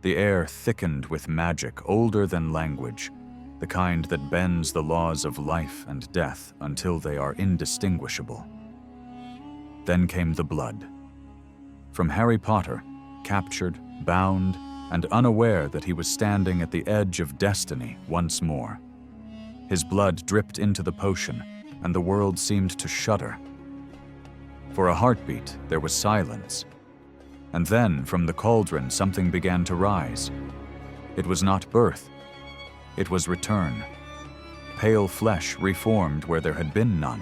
The air thickened with magic older than language, the kind that bends the laws of life and death until they are indistinguishable. Then came the blood. From Harry Potter, captured, bound, and unaware that he was standing at the edge of destiny once more. His blood dripped into the potion, and the world seemed to shudder. For a heartbeat, there was silence. And then, from the cauldron, something began to rise. It was not birth. It was return. Pale flesh reformed where there had been none.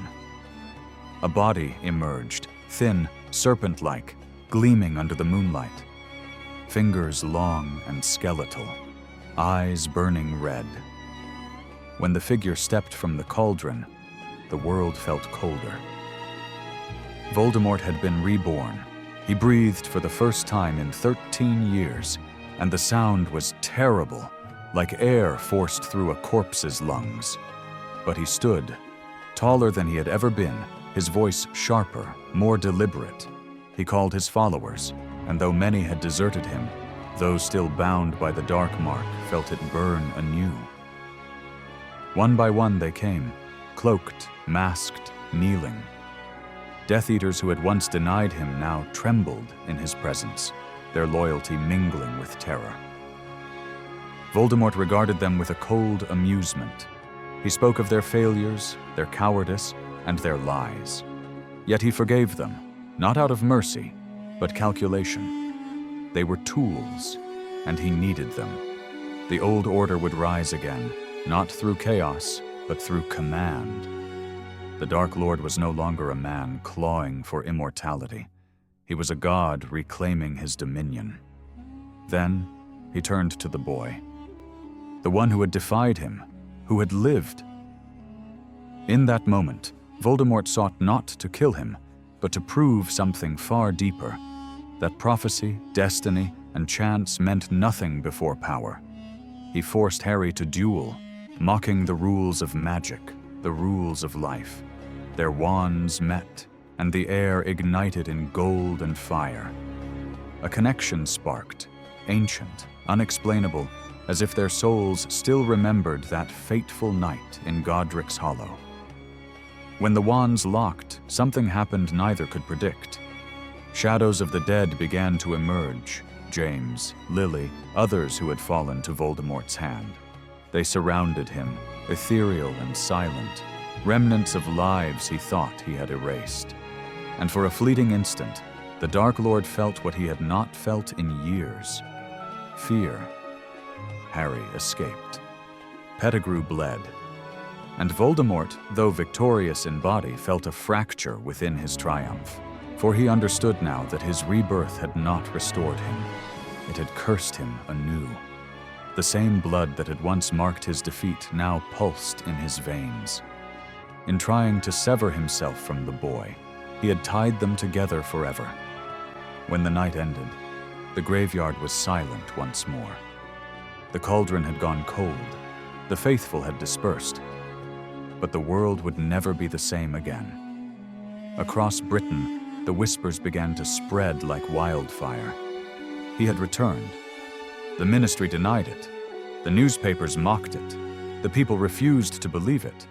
A body emerged, thin, serpent-like, gleaming under the moonlight. Fingers long and skeletal, eyes burning red. When the figure stepped from the cauldron, the world felt colder. Voldemort had been reborn. He breathed for the first time in 13 years, and the sound was terrible, like air forced through a corpse's lungs. But he stood, taller than he had ever been, his voice sharper, more deliberate. He called his followers, and though many had deserted him, those still bound by the dark mark felt it burn anew. One by one they came, cloaked, masked, kneeling. Death Eaters who had once denied him now trembled in his presence, their loyalty mingling with terror. Voldemort regarded them with a cold amusement. He spoke of their failures, their cowardice, and their lies. Yet he forgave them, not out of mercy, but calculation. They were tools, and he needed them. The old order would rise again, not through chaos, but through command. The Dark Lord was no longer a man clawing for immortality. He was a god reclaiming his dominion. Then he turned to the boy, the one who had defied him, who had lived. In that moment, Voldemort sought not to kill him, but to prove something far deeper, that prophecy, destiny, and chance meant nothing before power. He forced Harry to duel, mocking the rules of magic, the rules of life. Their wands met, and the air ignited in gold and fire. A connection sparked, ancient, unexplainable, as if their souls still remembered that fateful night in Godric's Hollow. When the wands locked, something happened neither could predict. Shadows of the dead began to emerge: James, Lily, others who had fallen to Voldemort's hand. They surrounded him, ethereal and silent, remnants of lives he thought he had erased. And for a fleeting instant, the Dark Lord felt what he had not felt in years: fear. Harry escaped. Pettigrew bled. And Voldemort, though victorious in body, felt a fracture within his triumph. For he understood now that his rebirth had not restored him. It had cursed him anew. The same blood that had once marked his defeat now pulsed in his veins. In trying to sever himself from the boy, he had tied them together forever. When the night ended, the graveyard was silent once more. The cauldron had gone cold. The faithful had dispersed. But the world would never be the same again. Across Britain, the whispers began to spread like wildfire. He had returned. The ministry denied it. The newspapers mocked it. The people refused to believe it.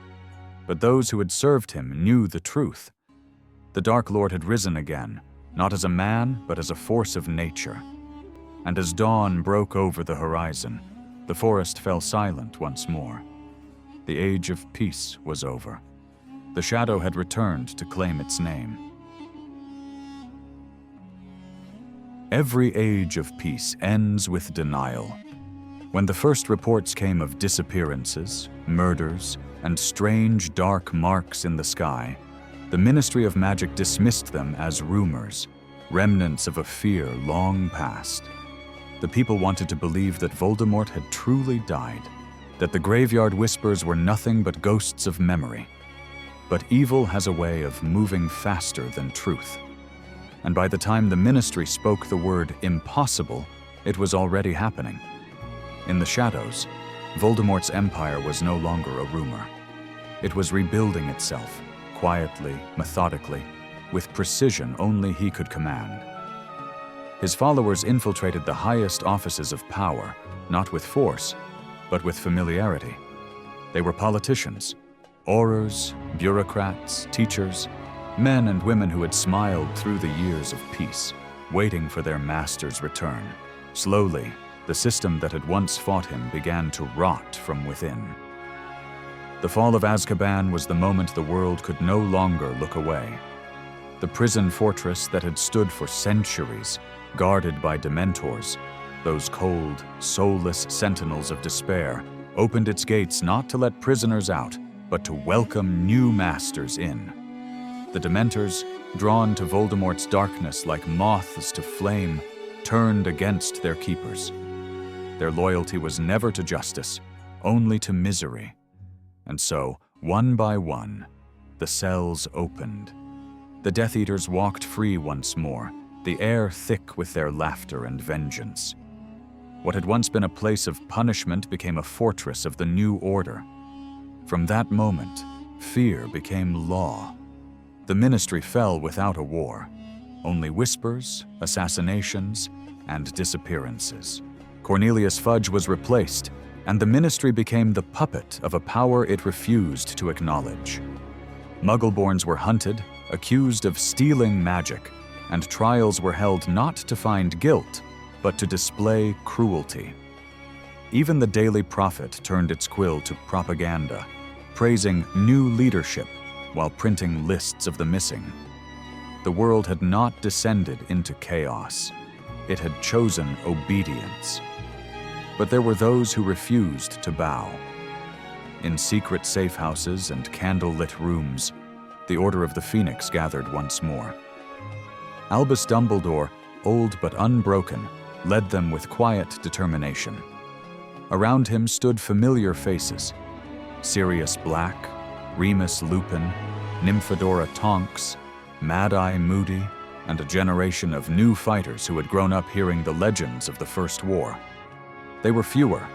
But those who had served him knew the truth. The Dark Lord had risen again, not as a man, but as a force of nature. And as dawn broke over the horizon, the forest fell silent once more. The age of peace was over. The shadow had returned to claim its name. Every age of peace ends with denial. When the first reports came of disappearances, murders, and strange dark marks in the sky, the Ministry of Magic dismissed them as rumors, remnants of a fear long past. The people wanted to believe that Voldemort had truly died, that the graveyard whispers were nothing but ghosts of memory. But evil has a way of moving faster than truth. And by the time the Ministry spoke the word impossible, it was already happening. In the shadows, Voldemort's empire was no longer a rumor. It was rebuilding itself, quietly, methodically, with precision only he could command. His followers infiltrated the highest offices of power, not with force, but with familiarity. They were politicians, aurors, bureaucrats, teachers, men and women who had smiled through the years of peace, waiting for their master's return. Slowly, the system that had once fought him began to rot from within. The fall of Azkaban was the moment the world could no longer look away. The prison fortress that had stood for centuries, guarded by Dementors, those cold, soulless sentinels of despair, opened its gates not to let prisoners out, but to welcome new masters in. The Dementors, drawn to Voldemort's darkness like moths to flame, turned against their keepers. Their loyalty was never to justice, only to misery. And so, one by one, the cells opened. The Death Eaters walked free once more, the air thick with their laughter and vengeance. What had once been a place of punishment became a fortress of the new order. From that moment, fear became law. The Ministry fell without a war, only whispers, assassinations, and disappearances. Cornelius Fudge was replaced, and the Ministry became the puppet of a power it refused to acknowledge. Muggleborns were hunted, accused of stealing magic, and trials were held not to find guilt, but to display cruelty. Even the Daily Prophet turned its quill to propaganda, praising new leadership while printing lists of the missing. The world had not descended into chaos. It had chosen obedience. But there were those who refused to bow. In secret safe houses and candle-lit rooms, the Order of the Phoenix gathered once more. Albus Dumbledore, old but unbroken, led them with quiet determination. Around him stood familiar faces: Sirius Black, Remus Lupin, Nymphadora Tonks, Mad-Eye Moody, and a generation of new fighters who had grown up hearing the legends of the First War. They were fewer,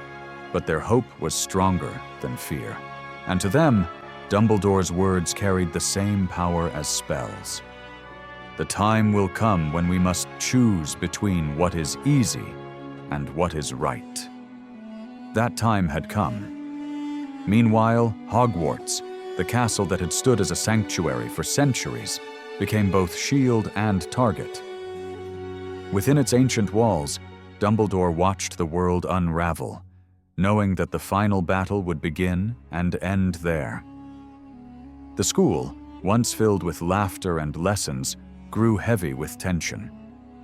but their hope was stronger than fear. And to them, Dumbledore's words carried the same power as spells. The time will come when we must choose between what is easy and what is right. That time had come. Meanwhile, Hogwarts, the castle that had stood as a sanctuary for centuries, became both shield and target. Within its ancient walls, Dumbledore watched the world unravel, knowing that the final battle would begin and end there. The school, once filled with laughter and lessons, grew heavy with tension.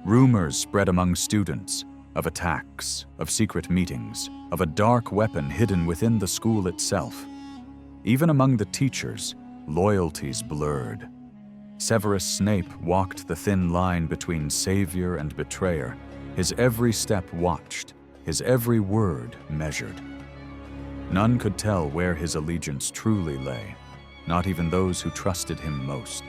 Rumors spread among students of attacks, of secret meetings, of a dark weapon hidden within the school itself. Even among the teachers, loyalties blurred. Severus Snape walked the thin line between savior and betrayer, his every step watched, his every word measured. None could tell where his allegiance truly lay, not even those who trusted him most.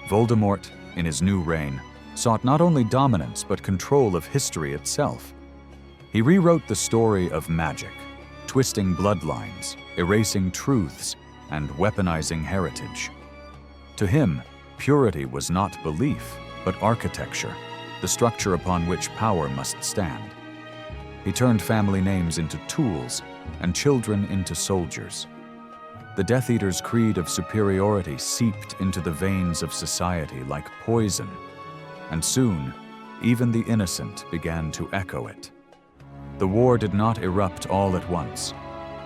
Voldemort, in his new reign, sought not only dominance but control of history itself. He rewrote the story of magic, twisting bloodlines, erasing truths, and weaponizing heritage. To him, purity was not belief, but architecture, the structure upon which power must stand. He turned family names into tools and children into soldiers. The Death Eater's creed of superiority seeped into the veins of society like poison, and soon, even the innocent began to echo it. The war did not erupt all at once.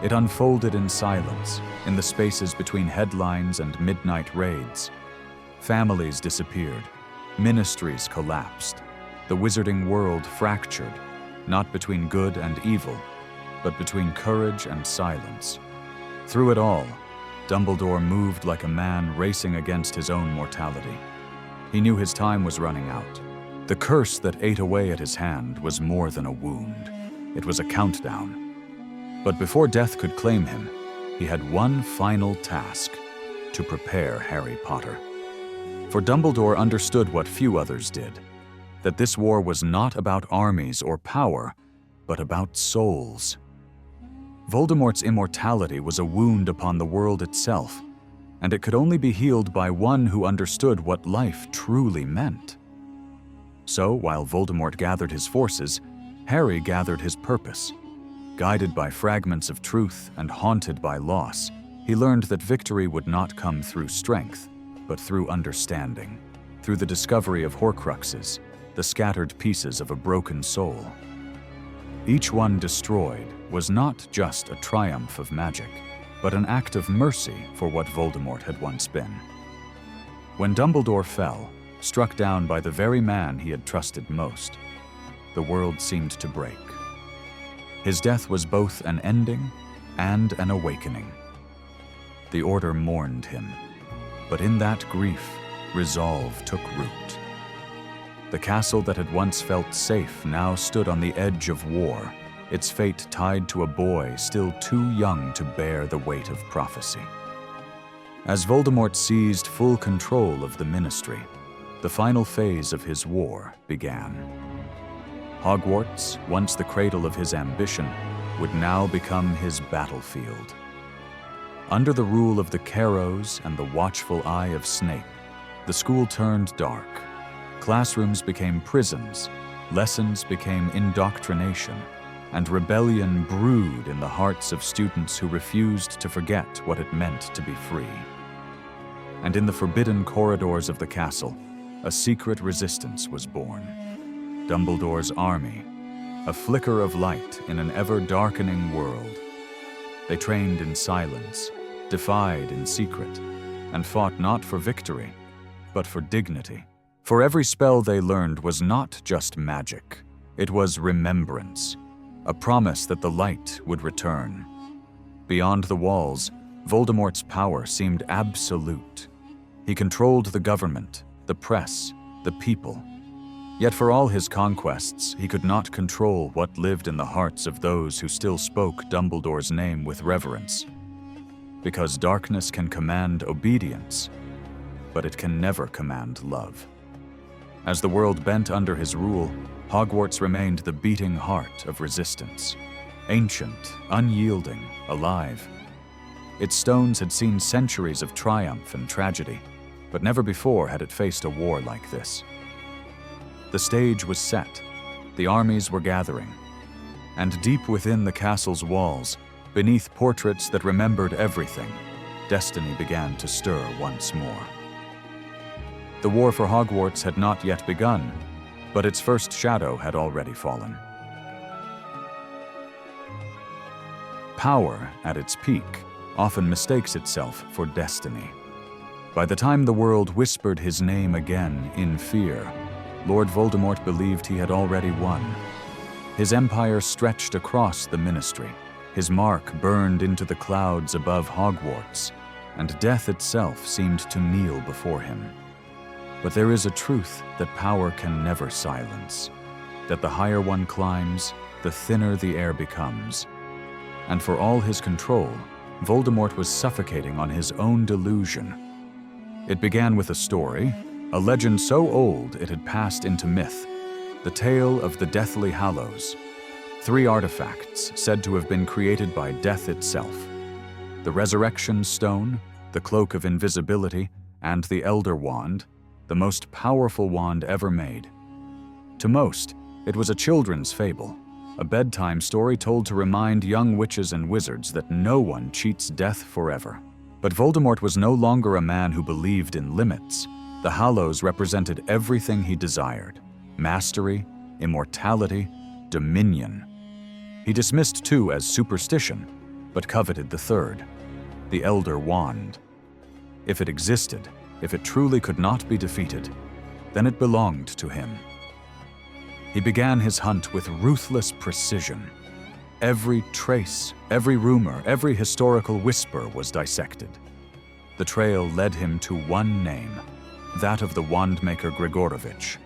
It unfolded in silence, in the spaces between headlines and midnight raids. Families disappeared, ministries collapsed, the wizarding world fractured, not between good and evil, but between courage and silence. Through it all, Dumbledore moved like a man racing against his own mortality. He knew his time was running out. The curse that ate away at his hand was more than a wound. It was a countdown. But before death could claim him, he had one final task: to prepare Harry Potter. For Dumbledore understood what few others did, that this war was not about armies or power, but about souls. Voldemort's immortality was a wound upon the world itself, and it could only be healed by one who understood what life truly meant. So, while Voldemort gathered his forces, Harry gathered his purpose. Guided by fragments of truth and haunted by loss, he learned that victory would not come through strength, but through understanding, through the discovery of Horcruxes, the scattered pieces of a broken soul. Each one destroyed was not just a triumph of magic, but an act of mercy for what Voldemort had once been. When Dumbledore fell, struck down by the very man he had trusted most, the world seemed to break. His death was both an ending and an awakening. The Order mourned him, but in that grief, resolve took root. The castle that had once felt safe now stood on the edge of war, its fate tied to a boy still too young to bear the weight of prophecy. As Voldemort seized full control of the Ministry, the final phase of his war began. Hogwarts, once the cradle of his ambition, would now become his battlefield. Under the rule of the Carrows and the watchful eye of Snape, the school turned dark. Classrooms became prisons, lessons became indoctrination, and rebellion brewed in the hearts of students who refused to forget what it meant to be free. And in the forbidden corridors of the castle, a secret resistance was born. Dumbledore's army, a flicker of light in an ever-darkening world. They trained in silence, defied in secret, and fought not for victory, but for dignity. For every spell they learned was not just magic, it was remembrance, a promise that the light would return. Beyond the walls, Voldemort's power seemed absolute. He controlled the government, the press, the people. Yet for all his conquests, he could not control what lived in the hearts of those who still spoke Dumbledore's name with reverence. Because darkness can command obedience, but it can never command love. As the world bent under his rule, Hogwarts remained the beating heart of resistance. ancient, unyielding, alive. Its stones had seen centuries of triumph and tragedy, but never before had it faced a war like this. The stage was set, the armies were gathering, and deep within the castle's walls, beneath portraits that remembered everything, destiny began to stir once more. The war for Hogwarts had not yet begun, but its first shadow had already fallen. Power, at its peak, often mistakes itself for destiny. By the time the world whispered his name again in fear, Lord Voldemort believed he had already won. His empire stretched across the Ministry. His mark burned into the clouds above Hogwarts, and death itself seemed to kneel before him. But there is a truth that power can never silence, that the higher one climbs, the thinner the air becomes. And for all his control, Voldemort was suffocating on his own delusion. It began with a story, a legend so old it had passed into myth, the tale of the Deathly Hallows, 3 artifacts said to have been created by death itself: the Resurrection Stone, the Cloak of Invisibility, and the Elder Wand, the most powerful wand ever made. To most, it was a children's fable, a bedtime story told to remind young witches and wizards that no one cheats death forever. But Voldemort was no longer a man who believed in limits. The Hallows represented everything he desired: mastery, immortality, dominion. He dismissed 2 as superstition, but coveted the 3rd, the Elder Wand. If it existed, if it truly could not be defeated, then it belonged to him. He began his hunt with ruthless precision. Every trace, every rumor, every historical whisper was dissected. The trail led him to one name, that of the wandmaker Grigorovich,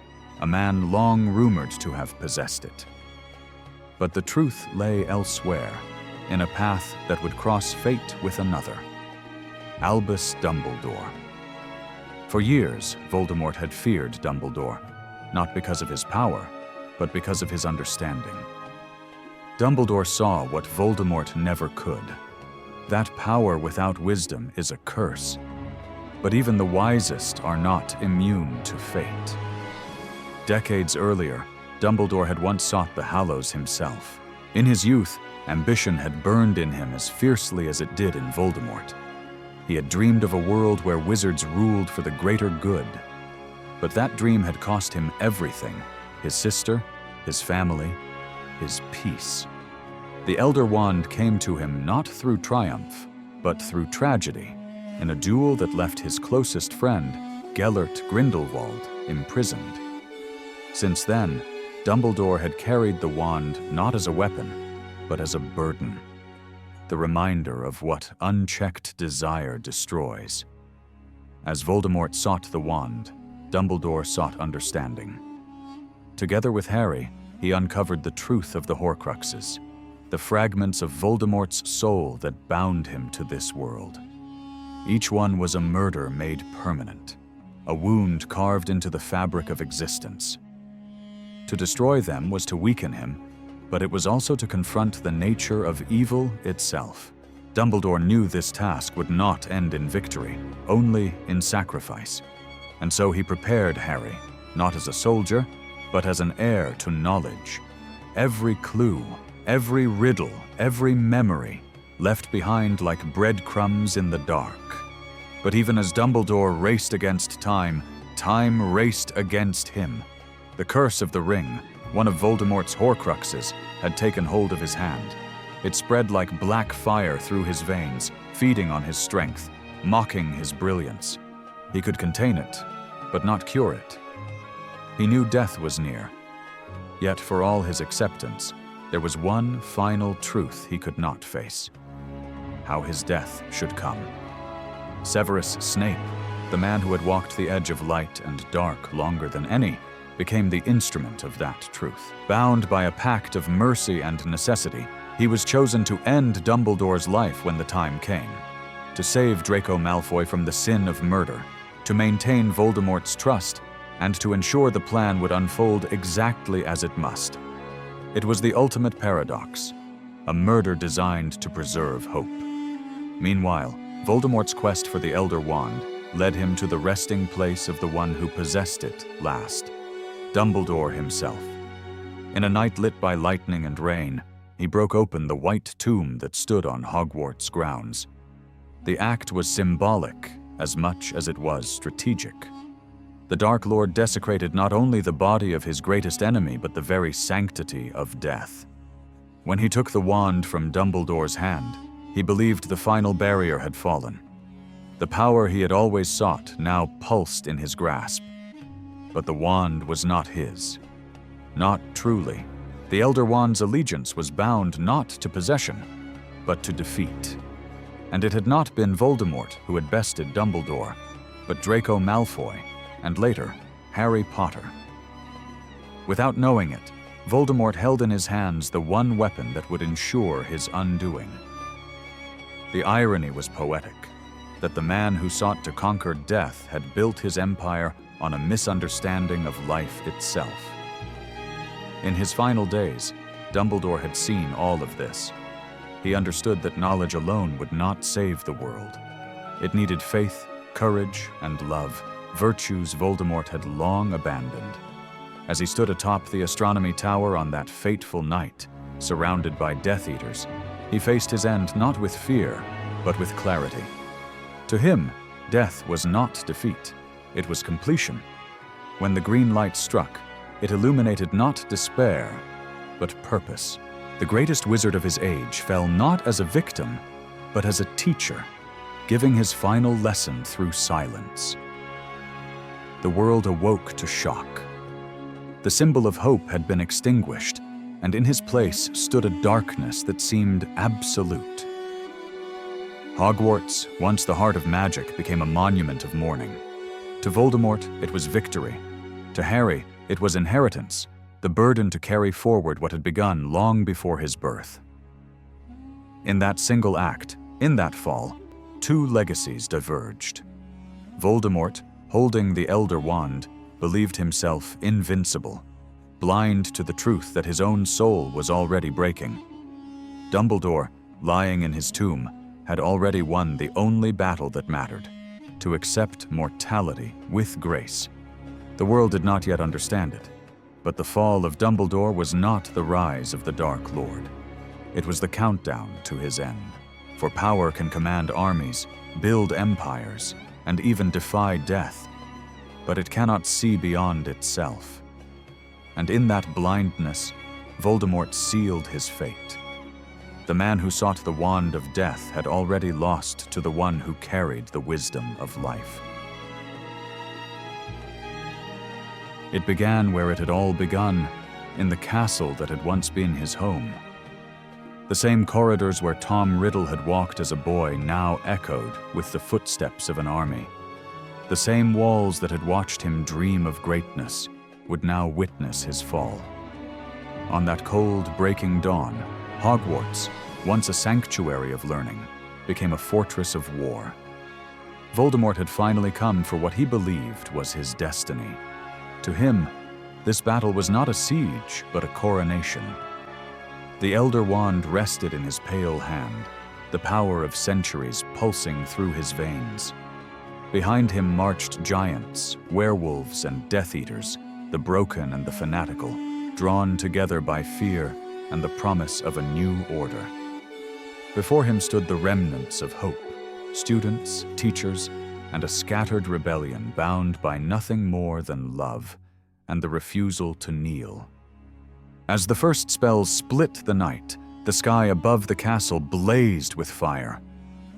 a man long rumored to have possessed it. But the truth lay elsewhere, in a path that would cross fate with another: Albus Dumbledore. For years, Voldemort had feared Dumbledore, not because of his power, but because of his understanding. Dumbledore saw what Voldemort never could. That power without wisdom is a curse. But even the wisest are not immune to fate. Decades earlier, Dumbledore had once sought the Hallows himself. In his youth, ambition had burned in him as fiercely as it did in Voldemort. He had dreamed of a world where wizards ruled for the greater good. But that dream had cost him everything: his sister, his family, his peace. The Elder Wand came to him not through triumph, but through tragedy, in a duel that left his closest friend, Gellert Grindelwald, imprisoned. Since then, Dumbledore had carried the wand not as a weapon, but as a burden, the reminder of what unchecked desire destroys. As Voldemort sought the wand, Dumbledore sought understanding. Together with Harry, he uncovered the truth of the Horcruxes, the fragments of Voldemort's soul that bound him to this world. Each one was a murder made permanent, a wound carved into the fabric of existence. To destroy them was to weaken him, but it was also to confront the nature of evil itself. Dumbledore knew this task would not end in victory, only in sacrifice. And so he prepared Harry, not as a soldier, but as an heir to knowledge. Every clue, every riddle, every memory, left behind like breadcrumbs in the dark. But even as Dumbledore raced against time, time raced against him. The curse of the ring, one of Voldemort's Horcruxes, had taken hold of his hand. It spread like black fire through his veins, feeding on his strength, mocking his brilliance. He could contain it, but not cure it. He knew death was near. Yet for all his acceptance, there was one final truth he could not face: how his death should come. Severus Snape, the man who had walked the edge of light and dark longer than any, became the instrument of that truth. Bound by a pact of mercy and necessity, he was chosen to end Dumbledore's life when the time came, to save Draco Malfoy from the sin of murder, to maintain Voldemort's trust, and to ensure the plan would unfold exactly as it must. It was the ultimate paradox. a murder designed to preserve hope. Meanwhile, Voldemort's quest for the Elder Wand led him to the resting place of the one who possessed it last, Dumbledore himself. In a night lit by lightning and rain, he broke open the white tomb that stood on Hogwarts grounds. The act was symbolic as much as it was strategic. The Dark Lord desecrated not only the body of his greatest enemy, but the very sanctity of death. When he took the wand from Dumbledore's hand, he believed the final barrier had fallen. The power he had always sought now pulsed in his grasp. But the wand was not his. Not truly. The Elder Wand's allegiance was bound not to possession, but to defeat. And it had not been Voldemort who had bested Dumbledore, but Draco Malfoy, and later, Harry Potter. Without knowing it, Voldemort held in his hands the one weapon that would ensure his undoing. The irony was poetic, that the man who sought to conquer death had built his empire on a misunderstanding of life itself. In his final days, Dumbledore had seen all of this. He understood that knowledge alone would not save the world. It needed faith, courage, and love, virtues Voldemort had long abandoned. As he stood atop the astronomy tower on that fateful night, surrounded by Death Eaters, he faced his end not with fear, but with clarity. To him, death was not defeat, it was completion. When the green light struck, it illuminated not despair, but purpose. The greatest wizard of his age fell not as a victim, but as a teacher, giving his final lesson through silence. The world awoke to shock. The symbol of hope had been extinguished, and in his place stood a darkness that seemed absolute. Hogwarts, once the heart of magic, became a monument of mourning. To Voldemort, it was victory. To Harry, it was inheritance, the burden to carry forward what had begun long before his birth. In that single act, in that fall, two legacies diverged. Voldemort, holding the Elder Wand, believed himself invincible, blind to the truth that his own soul was already breaking. Dumbledore, lying in his tomb, had already won the only battle that mattered, to accept mortality with grace. The world did not yet understand it, but the fall of Dumbledore was not the rise of the Dark Lord. It was the countdown to his end. For power can command armies, build empires, and even defy death, but it cannot see beyond itself. And in that blindness, Voldemort sealed his fate. The man who sought the wand of death had already lost to the one who carried the wisdom of life. It began where it had all begun, in the castle that had once been his home. The same corridors where Tom Riddle had walked as a boy now echoed with the footsteps of an army. The same walls that had watched him dream of greatness would now witness his fall. On that cold, breaking dawn, Hogwarts, once a sanctuary of learning, became a fortress of war. Voldemort had finally come for what he believed was his destiny. To him, this battle was not a siege, but a coronation. The Elder Wand rested in his pale hand, the power of centuries pulsing through his veins. Behind him marched giants, werewolves, and Death Eaters, the broken and the fanatical, drawn together by fear and the promise of a new order. Before him stood the remnants of hope, students, teachers, and a scattered rebellion bound by nothing more than love and the refusal to kneel. As the first spells split the night, the sky above the castle blazed with fire.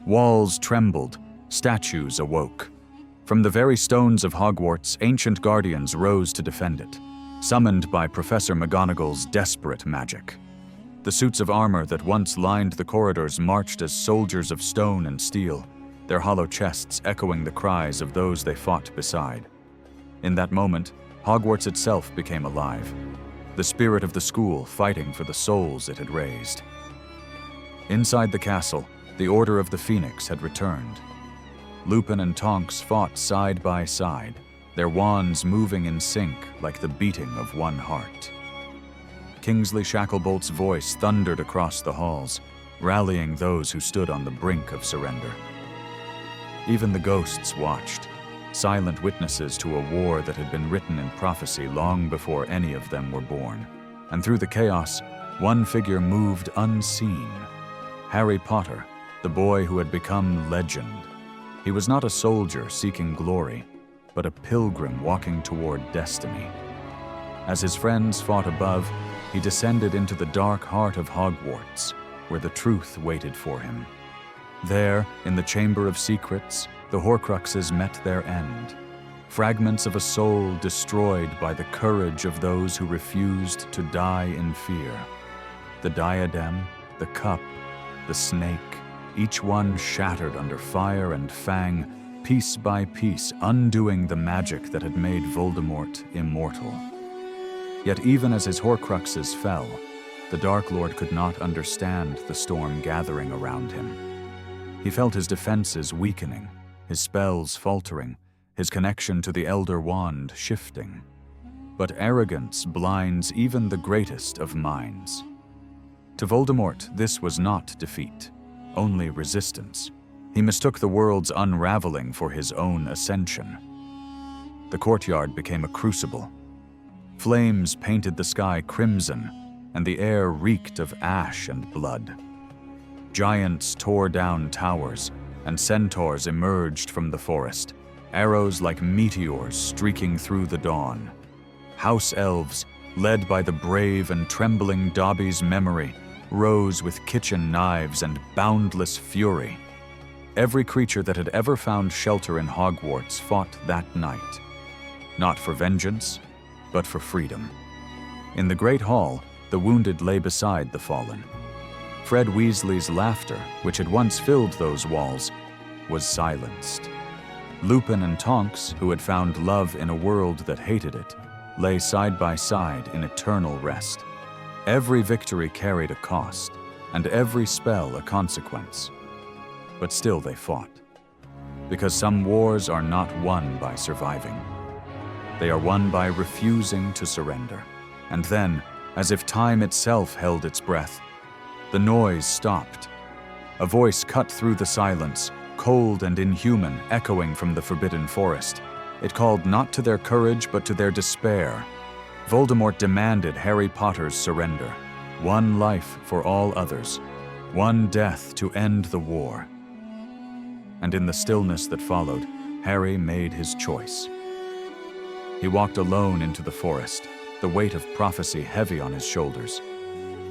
Walls trembled, statues awoke. From the very stones of Hogwarts, ancient guardians rose to defend it, summoned by Professor McGonagall's desperate magic. The suits of armor that once lined the corridors marched as soldiers of stone and steel, their hollow chests echoing the cries of those they fought beside. In that moment, Hogwarts itself became alive, the spirit of the school fighting for the souls it had raised. Inside the castle, the Order of the Phoenix had returned. Lupin and Tonks fought side by side, their wands moving in sync like the beating of one heart. Kingsley Shacklebolt's voice thundered across the halls, rallying those who stood on the brink of surrender. Even the ghosts watched, silent witnesses to a war that had been written in prophecy long before any of them were born. And through the chaos, one figure moved unseen: Harry Potter, the boy who had become legend. He was not a soldier seeking glory, but a pilgrim walking toward destiny. As his friends fought above, he descended into the dark heart of Hogwarts, where the truth waited for him. There, in the Chamber of Secrets, the Horcruxes met their end. Fragments of a soul destroyed by the courage of those who refused to die in fear. The diadem, the cup, the snake, each one shattered under fire and fang, piece by piece undoing the magic that had made Voldemort immortal. Yet even as his Horcruxes fell, the Dark Lord could not understand the storm gathering around him. He felt his defenses weakening, his spells faltering, his connection to the Elder Wand shifting. But arrogance blinds even the greatest of minds. To Voldemort, this was not defeat, only resistance. He mistook the world's unraveling for his own ascension. The courtyard became a crucible. Flames painted the sky crimson, and the air reeked of ash and blood. Giants tore down towers, and centaurs emerged from the forest, arrows like meteors streaking through the dawn. House elves, led by the brave and trembling Dobby's memory, rose with kitchen knives and boundless fury. Every creature that had ever found shelter in Hogwarts fought that night, not for vengeance, but for freedom. In the Great Hall, the wounded lay beside the fallen. Fred Weasley's laughter, which had once filled those walls, was silenced. Lupin and Tonks, who had found love in a world that hated it, lay side by side in eternal rest. Every victory carried a cost, and every spell a consequence. But still they fought. Because some wars are not won by surviving. They are won by refusing to surrender. And then, as if time itself held its breath, the noise stopped. A voice cut through the silence, cold and inhuman, echoing from the Forbidden Forest. It called not to their courage, but to their despair. Voldemort demanded Harry Potter's surrender. One life for all others. One death to end the war. And in the stillness that followed, Harry made his choice. He walked alone into the forest, the weight of prophecy heavy on his shoulders.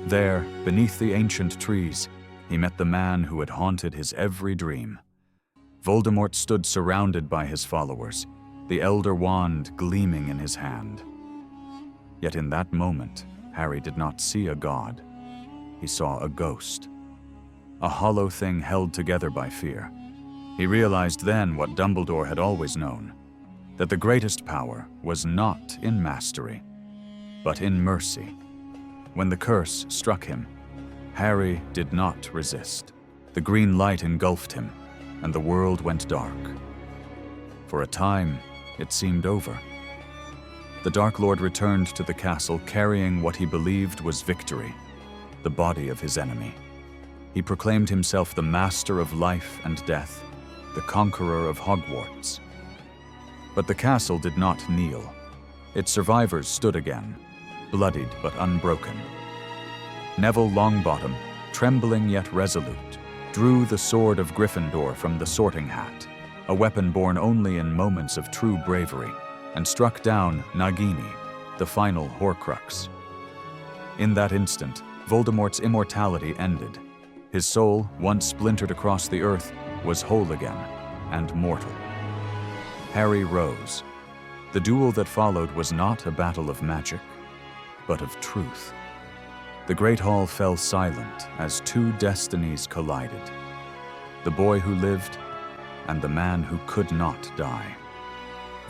There, beneath the ancient trees, he met the man who had haunted his every dream. Voldemort stood surrounded by his followers, the Elder Wand gleaming in his hand. Yet in that moment, Harry did not see a god. He saw a ghost. A hollow thing held together by fear. He realized then what Dumbledore had always known, that the greatest power was not in mastery, but in mercy. When the curse struck him, Harry did not resist. The green light engulfed him, and the world went dark. For a time, it seemed over. The Dark Lord returned to the castle carrying what he believed was victory, the body of his enemy. He proclaimed himself the master of life and death, the conqueror of Hogwarts. But the castle did not kneel. Its survivors stood again, bloodied but unbroken. Neville Longbottom, trembling yet resolute, drew the sword of Gryffindor from the sorting hat, a weapon born only in moments of true bravery, and struck down Nagini, the final Horcrux. In that instant, Voldemort's immortality ended. His soul, once splintered across the earth, was whole again, and mortal. Harry rose. The duel that followed was not a battle of magic, but of truth. The Great Hall fell silent as two destinies collided. The boy who lived, and the man who could not die.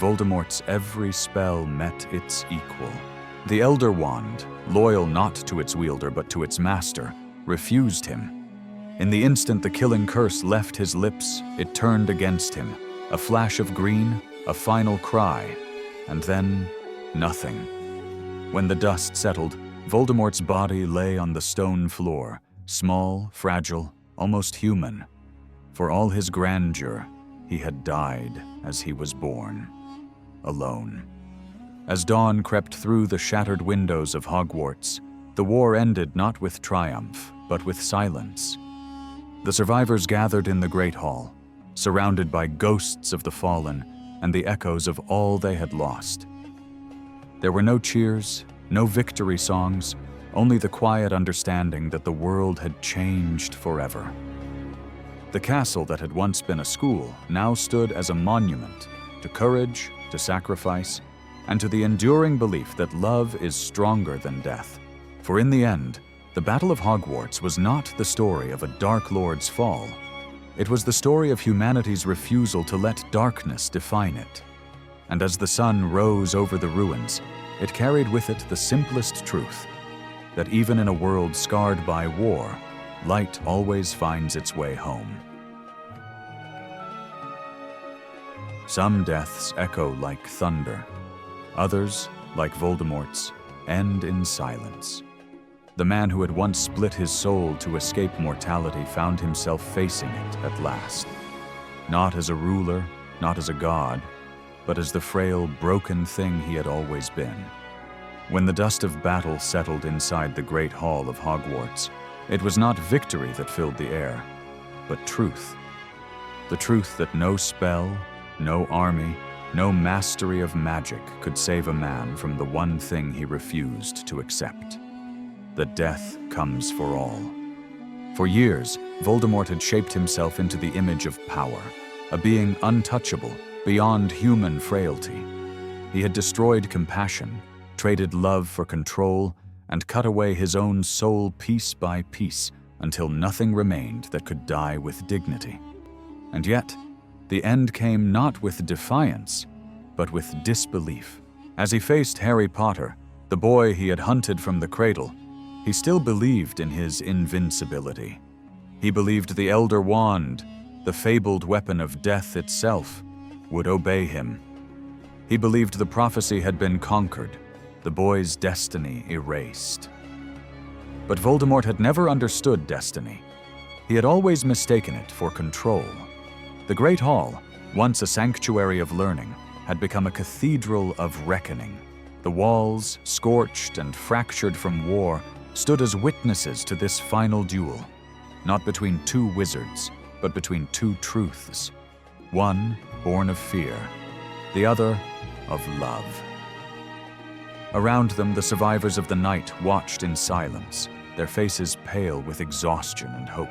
Voldemort's every spell met its equal. The Elder Wand, loyal not to its wielder but to its master, refused him. In the instant the killing curse left his lips, it turned against him. A flash of green, a final cry, and then nothing. When the dust settled, Voldemort's body lay on the stone floor, small, fragile, almost human. For all his grandeur, he had died as he was born, alone. As dawn crept through the shattered windows of Hogwarts, the war ended not with triumph, but with silence. The survivors gathered in the Great Hall, surrounded by ghosts of the fallen and the echoes of all they had lost. There were no cheers, no victory songs, only the quiet understanding that the world had changed forever. The castle that had once been a school now stood as a monument to courage, to sacrifice, and to the enduring belief that love is stronger than death. For in the end, the Battle of Hogwarts was not the story of a Dark Lord's fall. It was the story of humanity's refusal to let darkness define it. And as the sun rose over the ruins, it carried with it the simplest truth, that even in a world scarred by war, light always finds its way home. Some deaths echo like thunder. Others, like Voldemort's, end in silence. The man who had once split his soul to escape mortality found himself facing it at last. Not as a ruler, not as a god, but as the frail, broken thing he had always been. When the dust of battle settled inside the Great Hall of Hogwarts, it was not victory that filled the air, but truth. The truth that no spell, no army, no mastery of magic could save a man from the one thing he refused to accept: that death comes for all. For years, Voldemort had shaped himself into the image of power, a being untouchable, beyond human frailty. He had destroyed compassion, traded love for control, and cut away his own soul piece by piece until nothing remained that could die with dignity. And yet, the end came not with defiance, but with disbelief. As he faced Harry Potter, the boy he had hunted from the cradle, he still believed in his invincibility. He believed the Elder Wand, the fabled weapon of death itself, would obey him. He believed the prophecy had been conquered, the boy's destiny erased. But Voldemort had never understood destiny. He had always mistaken it for control. The Great Hall, once a sanctuary of learning, had become a cathedral of reckoning. The walls, scorched and fractured from war, stood as witnesses to this final duel, not between two wizards, but between two truths. One born of fear, the other of love. Around them, the survivors of the night watched in silence, their faces pale with exhaustion and hope.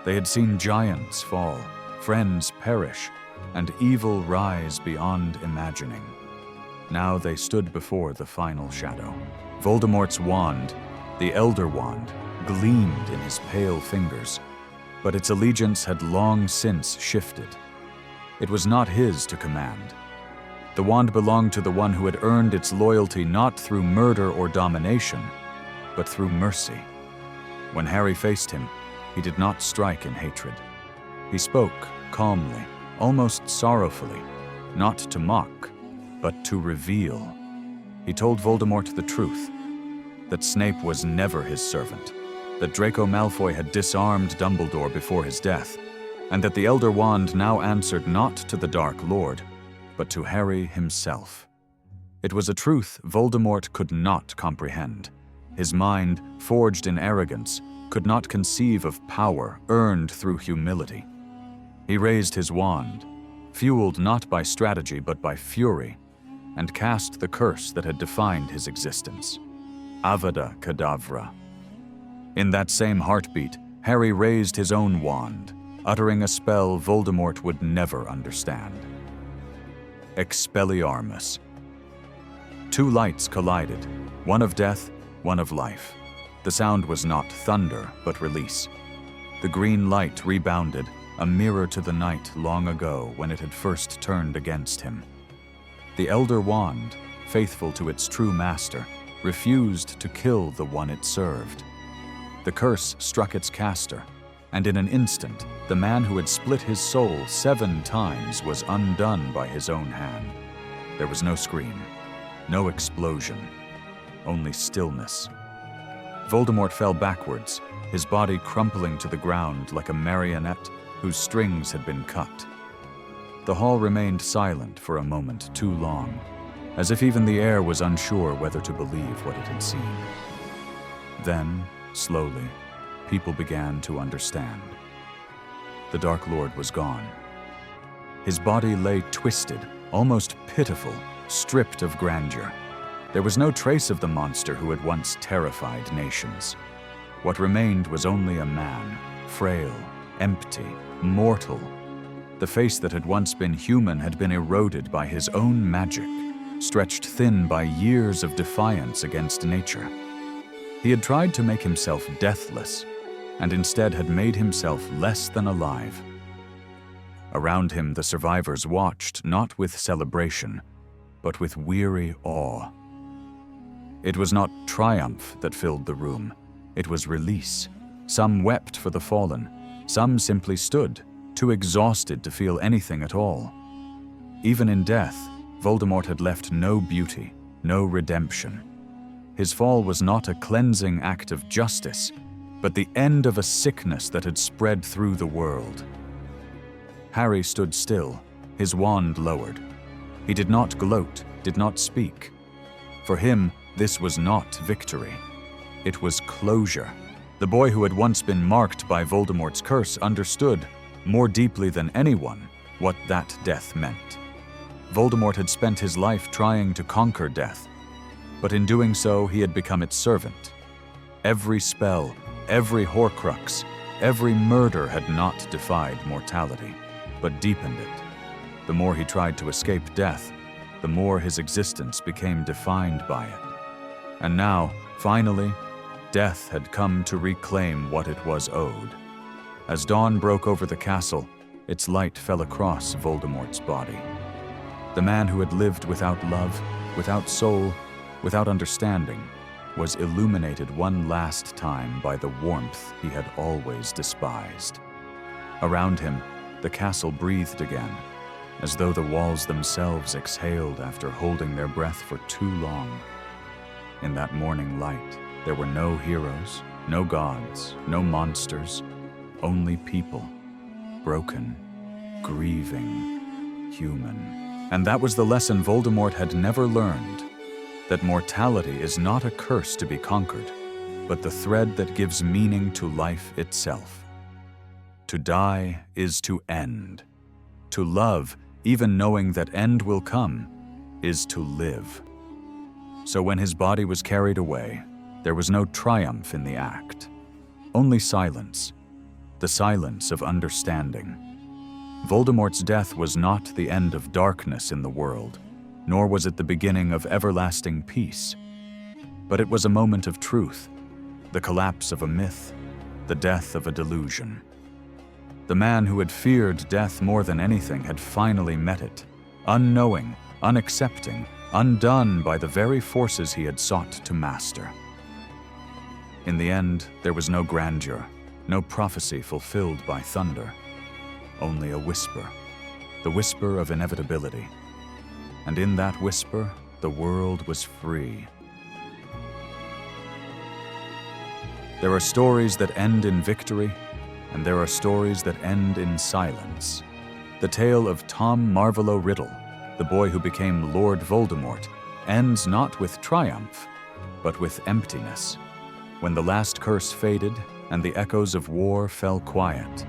They had seen giants fall, friends perish, and evil rise beyond imagining. Now they stood before the final shadow. Voldemort's wand, the Elder Wand, gleamed in his pale fingers, but its allegiance had long since shifted. It was not his to command. The wand belonged to the one who had earned its loyalty not through murder or domination, but through mercy. When Harry faced him, he did not strike in hatred. He spoke calmly, almost sorrowfully, not to mock, but to reveal. He told Voldemort the truth, that Snape was never his servant, that Draco Malfoy had disarmed Dumbledore before his death, and that the Elder Wand now answered not to the Dark Lord, but to Harry himself. It was a truth Voldemort could not comprehend. His mind, forged in arrogance, could not conceive of power earned through humility. He raised his wand, fueled not by strategy but by fury, and cast the curse that had defined his existence. Avada Kedavra. In that same heartbeat, Harry raised his own wand, uttering a spell Voldemort would never understand. Expelliarmus. Two lights collided, one of death, one of life. The sound was not thunder, but release. The green light rebounded, a mirror to the night long ago when it had first turned against him. The Elder Wand, faithful to its true master, refused to kill the one it served. The curse struck its caster, and in an instant, the man who had split his soul 7 times was undone by his own hand. There was no scream, no explosion, only stillness. Voldemort fell backwards, his body crumpling to the ground like a marionette whose strings had been cut. The hall remained silent for a moment too long, as if even the air was unsure whether to believe what it had seen. Then, slowly, people began to understand. The Dark Lord was gone. His body lay twisted, almost pitiful, stripped of grandeur. There was no trace of the monster who had once terrified nations. What remained was only a man, frail, empty, mortal. The face that had once been human had been eroded by his own magic, stretched thin by years of defiance against nature. He had tried to make himself deathless, and instead had made himself less than alive. Around him, the survivors watched, not with celebration, but with weary awe. It was not triumph that filled the room. It was release. Some wept for the fallen. Some simply stood, too exhausted to feel anything at all. Even in death, Voldemort had left no beauty, no redemption. His fall was not a cleansing act of justice, but the end of a sickness that had spread through the world. Harry stood still, his wand lowered. He did not gloat, did not speak. For him, this was not victory. It was closure. The boy who had once been marked by Voldemort's curse understood, more deeply than anyone, what that death meant. Voldemort had spent his life trying to conquer death, but in doing so, he had become its servant. Every spell, every Horcrux, every murder had not defied mortality, but deepened it. The more he tried to escape death, the more his existence became defined by it. And now, finally, death had come to reclaim what it was owed. As dawn broke over the castle, its light fell across Voldemort's body. The man who had lived without love, without soul, without understanding, was illuminated one last time by the warmth he had always despised. Around him, the castle breathed again, as though the walls themselves exhaled after holding their breath for too long. In that morning light, there were no heroes, no gods, no monsters, only people, broken, grieving, human. And that was the lesson Voldemort had never learned, that mortality is not a curse to be conquered, but the thread that gives meaning to life itself. To die is to end. To love, even knowing that end will come, is to live. So when his body was carried away, there was no triumph in the act, only silence, the silence of understanding. Voldemort's death was not the end of darkness in the world, nor was it the beginning of everlasting peace. But it was a moment of truth, the collapse of a myth, the death of a delusion. The man who had feared death more than anything had finally met it, unknowing, unaccepting, undone by the very forces he had sought to master. In the end, there was no grandeur, no prophecy fulfilled by thunder, only a whisper, the whisper of inevitability. And in that whisper, the world was free. There are stories that end in victory, and there are stories that end in silence. The tale of Tom Marvolo Riddle, the boy who became Lord Voldemort, ends not with triumph, but with emptiness. When the last curse faded and the echoes of war fell quiet,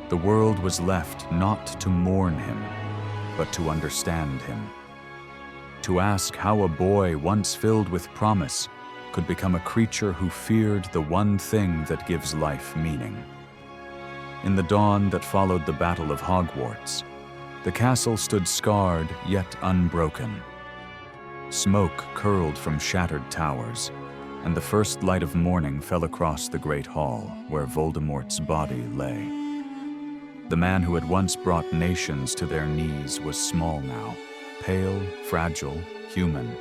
the world was left not to mourn him, but to understand him. To ask how a boy once filled with promise could become a creature who feared the one thing that gives life meaning. In the dawn that followed the Battle of Hogwarts, the castle stood scarred yet unbroken. Smoke curled from shattered towers, and the first light of morning fell across the great hall where Voldemort's body lay. The man who had once brought nations to their knees was small now, pale, fragile, human.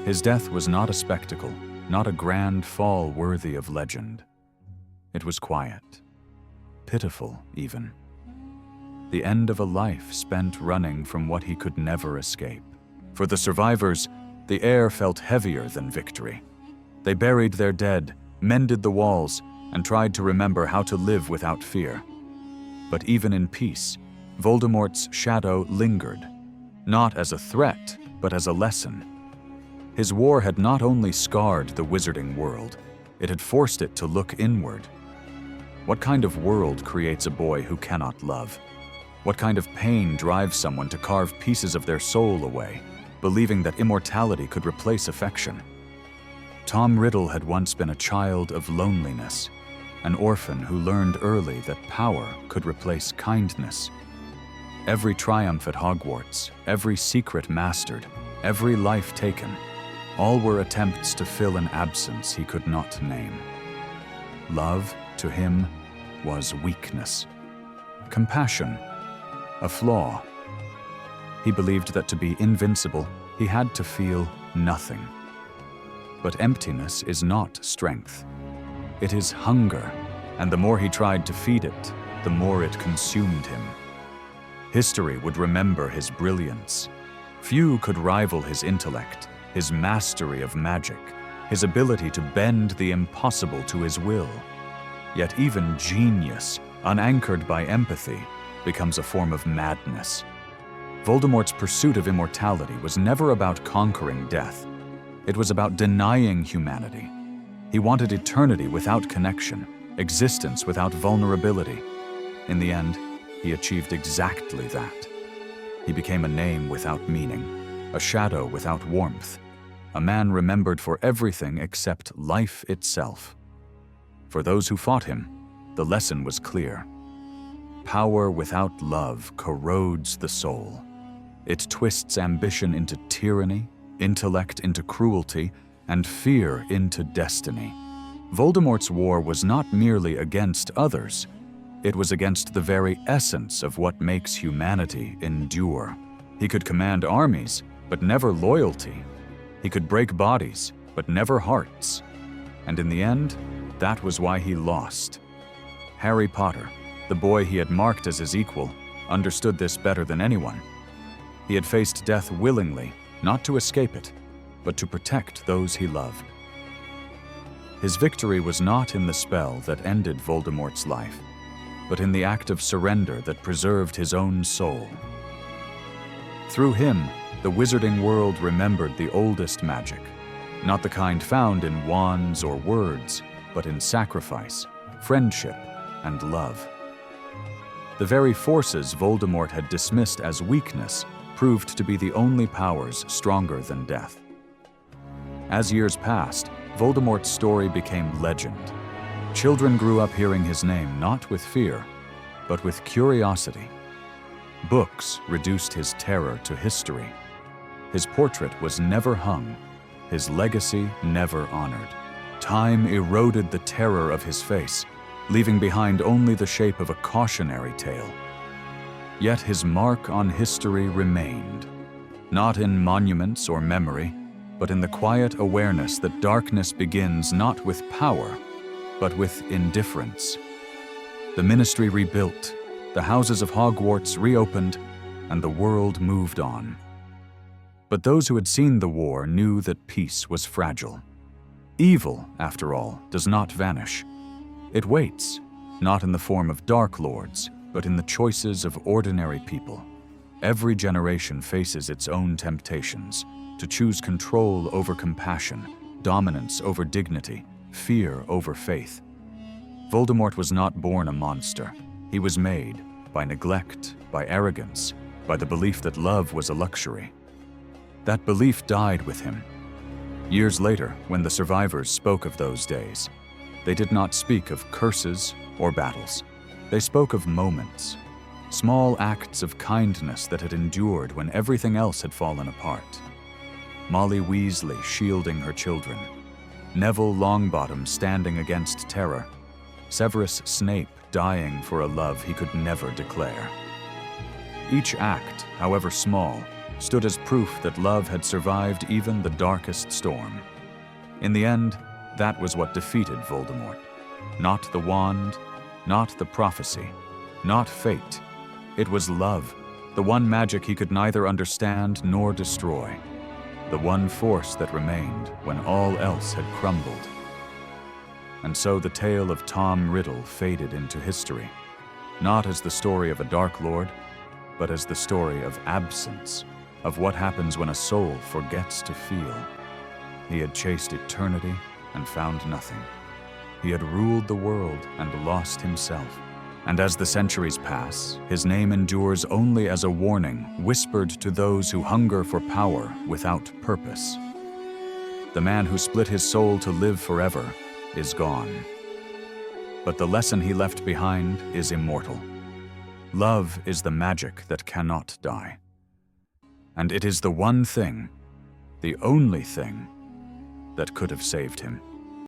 His death was not a spectacle, not a grand fall worthy of legend. It was quiet, pitiful even. The end of a life spent running from what he could never escape. For the survivors, the air felt heavier than victory. They buried their dead, mended the walls, and tried to remember how to live without fear. But even in peace, Voldemort's shadow lingered, not as a threat, but as a lesson. His war had not only scarred the wizarding world, it had forced it to look inward. What kind of world creates a boy who cannot love? What kind of pain drives someone to carve pieces of their soul away, believing that immortality could replace affection? Tom Riddle had once been a child of loneliness, an orphan who learned early that power could replace kindness. Every triumph at Hogwarts, every secret mastered, every life taken, all were attempts to fill an absence he could not name. Love, to him, was weakness. Compassion, a flaw. He believed that to be invincible, he had to feel nothing. But emptiness is not strength. It is hunger, and the more he tried to feed it, the more it consumed him. History would remember his brilliance. Few could rival his intellect, his mastery of magic, his ability to bend the impossible to his will. Yet even genius, unanchored by empathy, becomes a form of madness. Voldemort's pursuit of immortality was never about conquering death. It was about denying humanity. He wanted eternity without connection, existence without vulnerability. In the end, he achieved exactly that. He became a name without meaning, a shadow without warmth, a man remembered for everything except life itself. For those who fought him, the lesson was clear. Power without love corrodes the soul. It twists ambition into tyranny, intellect into cruelty, and fear into destiny. Voldemort's war was not merely against others, it was against the very essence of what makes humanity endure. He could command armies, but never loyalty. He could break bodies, but never hearts. And in the end, that was why he lost. Harry Potter, the boy he had marked as his equal, understood this better than anyone. He had faced death willingly, not to escape it, but to protect those he loved. His victory was not in the spell that ended Voldemort's life, but in the act of surrender that preserved his own soul. Through him, the wizarding world remembered the oldest magic, not the kind found in wands or words, but in sacrifice, friendship, and love. The very forces Voldemort had dismissed as weakness proved to be the only powers stronger than death. As years passed, Voldemort's story became legend. Children grew up hearing his name not with fear, but with curiosity. Books reduced his terror to history. His portrait was never hung, his legacy never honored. Time eroded the terror of his face, leaving behind only the shape of a cautionary tale. Yet his mark on history remained, not in monuments or memory, but in the quiet awareness that darkness begins not with power, but with indifference. The Ministry rebuilt, the houses of Hogwarts reopened, and the world moved on. But those who had seen the war knew that peace was fragile. Evil, after all, does not vanish. It waits, not in the form of Dark Lords, but in the choices of ordinary people. Every generation faces its own temptations, to choose control over compassion, dominance over dignity, fear over faith. Voldemort was not born a monster. He was made by neglect, by arrogance, by the belief that love was a luxury. That belief died with him. Years later, when the survivors spoke of those days, they did not speak of curses or battles. They spoke of moments, small acts of kindness that had endured when everything else had fallen apart. Molly Weasley shielding her children, Neville Longbottom standing against terror, Severus Snape dying for a love he could never declare. Each act, however small, stood as proof that love had survived even the darkest storm. In the end, that was what defeated Voldemort. Not the wand, not the prophecy, not fate. It was love, the one magic he could neither understand nor destroy. The one force that remained when all else had crumbled. And so the tale of Tom Riddle faded into history, not as the story of a Dark Lord, but as the story of absence, of what happens when a soul forgets to feel. He had chased eternity and found nothing. He had ruled the world and lost himself. And as the centuries pass, his name endures only as a warning whispered to those who hunger for power without purpose. The man who split his soul to live forever is gone. But the lesson he left behind is immortal. Love is the magic that cannot die. And it is the one thing, the only thing, that could have saved him.